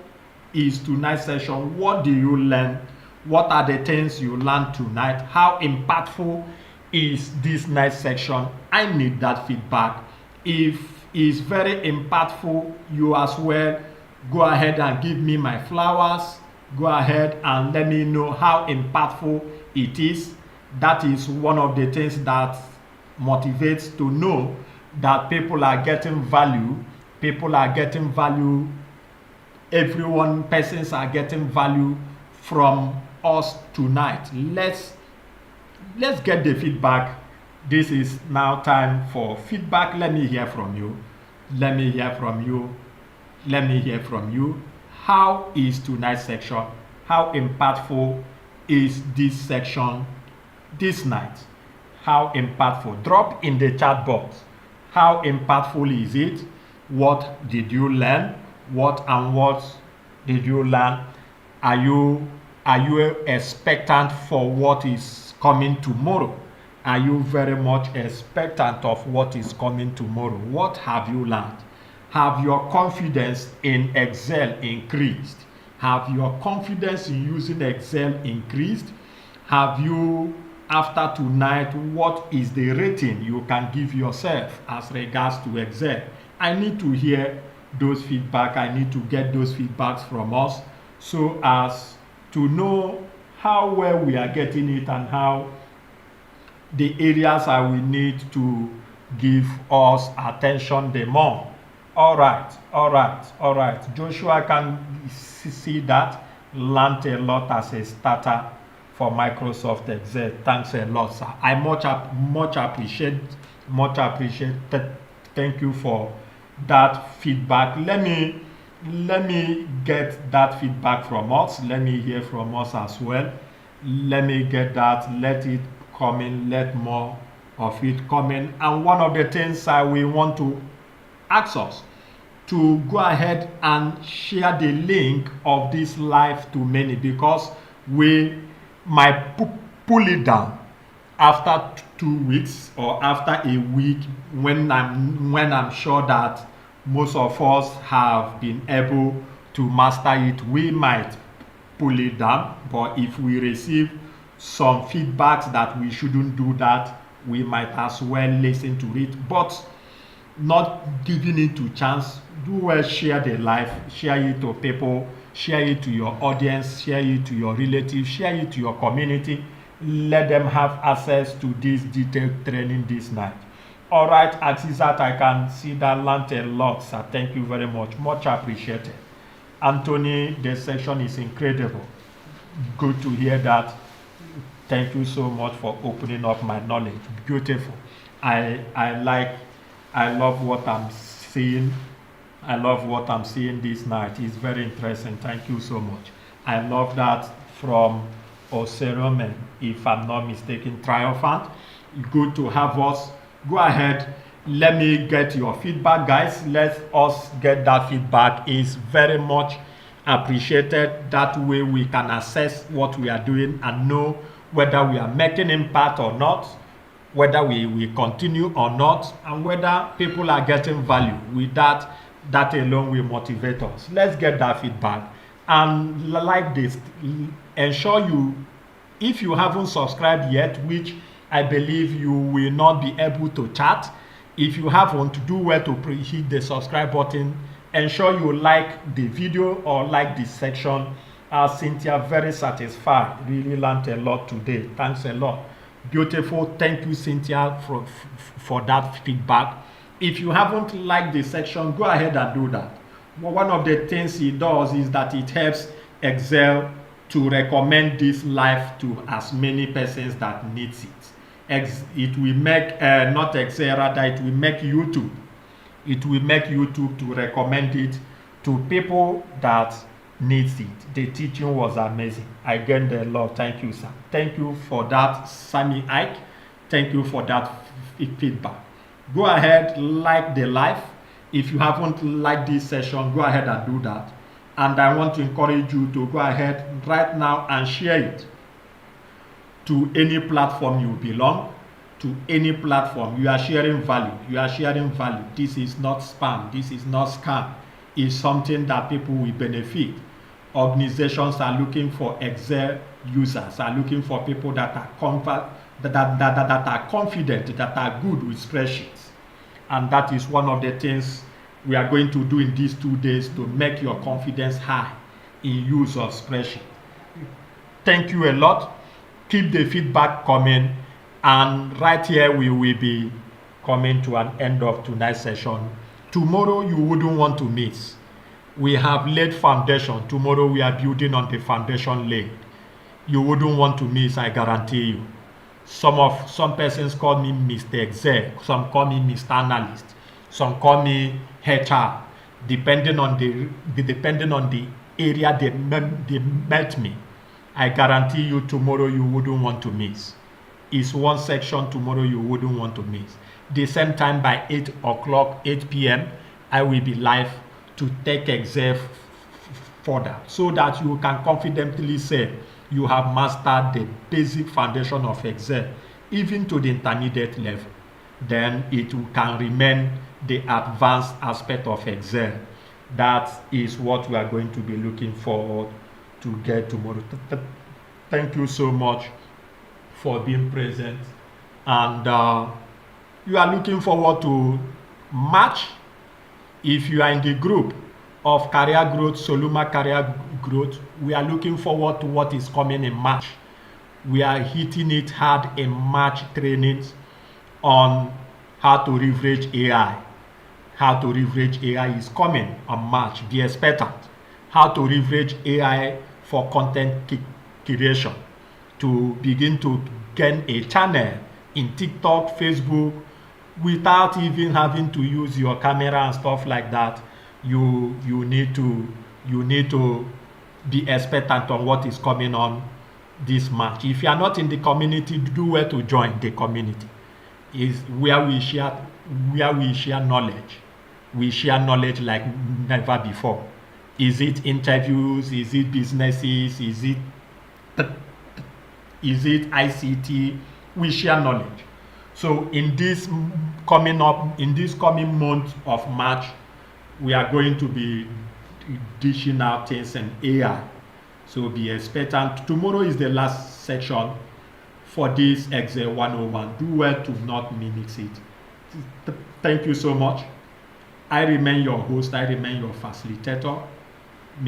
S1: is tonight's session? What do you learn? What are the things you learned tonight? How impactful is this night section? I need that feedback. If it's very impactful, you as well, go ahead and give me my flowers. Go ahead and let me know how impactful it is. That is one of the things that motivates to know that people are getting value. People are getting value. Persons are getting value from us tonight. Let's get the feedback. This is now time for feedback. Let me hear from you. Let me hear from you. Let me hear from you. How is tonight's section? How impactful is this section this night? How impactful? Drop in the chat box. How impactful is it? What did you learn? What did you learn? Are you Are you expectant for what is coming tomorrow? Are you very much expectant of what is coming tomorrow? What have you learned? Have your confidence in Excel increased? Have your confidence in using Excel increased? Have you, after tonight, what is the rating you can give yourself as regards to Excel? I need to hear those feedback. I need to get those feedbacks from us so as to know how well we are getting it and how the areas I will need to give us attention the more. All right, all right, all right. Joshua can see that. Learned a lot as a starter for Microsoft Excel. Thanks a lot, sir. I much appreciate, much appreciate. Thank you for that feedback. Let me get that feedback from us. Let me hear from us as well. Let me get that. Let it come in. Let more of it come in. And one of the things I will want to ask us to go ahead and share the link of this live to many, because we might pull it down after 2 weeks or after a week when I'm sure that most of us have been able to master it. We might pull it down, but if we receive some feedbacks that we shouldn't do that, we might as well listen to it, but not giving it to chance. Do well, share the life, share it to people, share it to your audience, share it to your relatives, share it to your community. Let them have access to this detailed training this night. All right, Axisat, I can see that learned a lot, sir. Thank you very much. Much appreciated. Anthony, the session is incredible. Good to hear that. Thank you so much for opening up my knowledge. Beautiful. I love what I'm seeing. I love what I'm seeing this night. It's very interesting. Thank you so much. I love that from Oseromen, if I'm not mistaken, triumphant. Good to have us. Go ahead. Let me get your feedback, guys. Let us get that feedback. It's very much appreciated. That way we can assess what we are doing and know whether we are making impact or not, whether we continue or not, and whether people are getting value. With that alone will motivate us. Let's get that feedback. And like this, ensure you, if you haven't subscribed yet, which I believe you will not be able to chat, if you haven't, do well to hit the subscribe button. Ensure you like the video or like this section. Cynthia, very satisfied. Really learned a lot today. Thanks a lot. Beautiful. Thank you, Cynthia, for that feedback. If you haven't liked the section, go ahead and do that. One of the things it does is that it helps Excel to recommend this live to as many persons that needs it. It will make, not Excel, rather it will make YouTube. It will make YouTube to recommend it to people that needs it. The teaching was amazing. I gained a lot. Thank you, sir. Thank you for that, Sammy Ike. Thank you for that feedback. Go ahead, like the live. If you haven't liked this session, go ahead and do that. And I want to encourage you to go ahead right now and share it to any platform you belong, to any platform. You are sharing value. You are sharing value. This is not spam. This is not scam. It's something that people will benefit. Organizations are looking for Excel users, are looking for people that are confident, that are good with spreadsheets. And that is one of the things we are going to do in these 2 days to make your confidence high in use of spreadsheet. Thank you a lot. Keep the feedback coming. And right here we will be coming to an end of tonight's session. Tomorrow you wouldn't want to miss. We have laid foundation. Tomorrow we are building on the foundation laid. You wouldn't want to miss, I guarantee you. Some persons call me Mr. Excel, some call me Mr. Analyst, some call me HR, depending on the area they met me. I guarantee you tomorrow you wouldn't want to miss. It's one section tomorrow you wouldn't want to miss. The same time by 8 o'clock, 8 p.m., I will be live to take Excel further so that you can confidently say you have mastered the basic foundation of Excel, even to the intermediate level, then it can remain the advanced aspect of Excel. That is what we are going to be looking forward to get tomorrow. Thank you so much for being present, and you are looking forward to March. If you are in the group of career growth, Soluma career growth, we are looking forward to what is coming in March. We are hitting it hard in March trainings on how to leverage AI. How to leverage AI is coming on March. Be expectant. How to leverage AI for content creation, to begin to gain a channel in TikTok, Facebook, without even having to use your camera and stuff like that. You need to be expectant on what is coming on this March. If you are not in the community, do well to join the community. Is where we share knowledge. We share knowledge like never before. Is it interviews? Is it businesses? Is it ICT? We share knowledge. So in this coming month of March, we are going to be dishing out things in AI. So be expectant. Tomorrow is the last section for this Excel 101. Do well to not mimic it. Thank you so much. I remain your host. I remain your facilitator.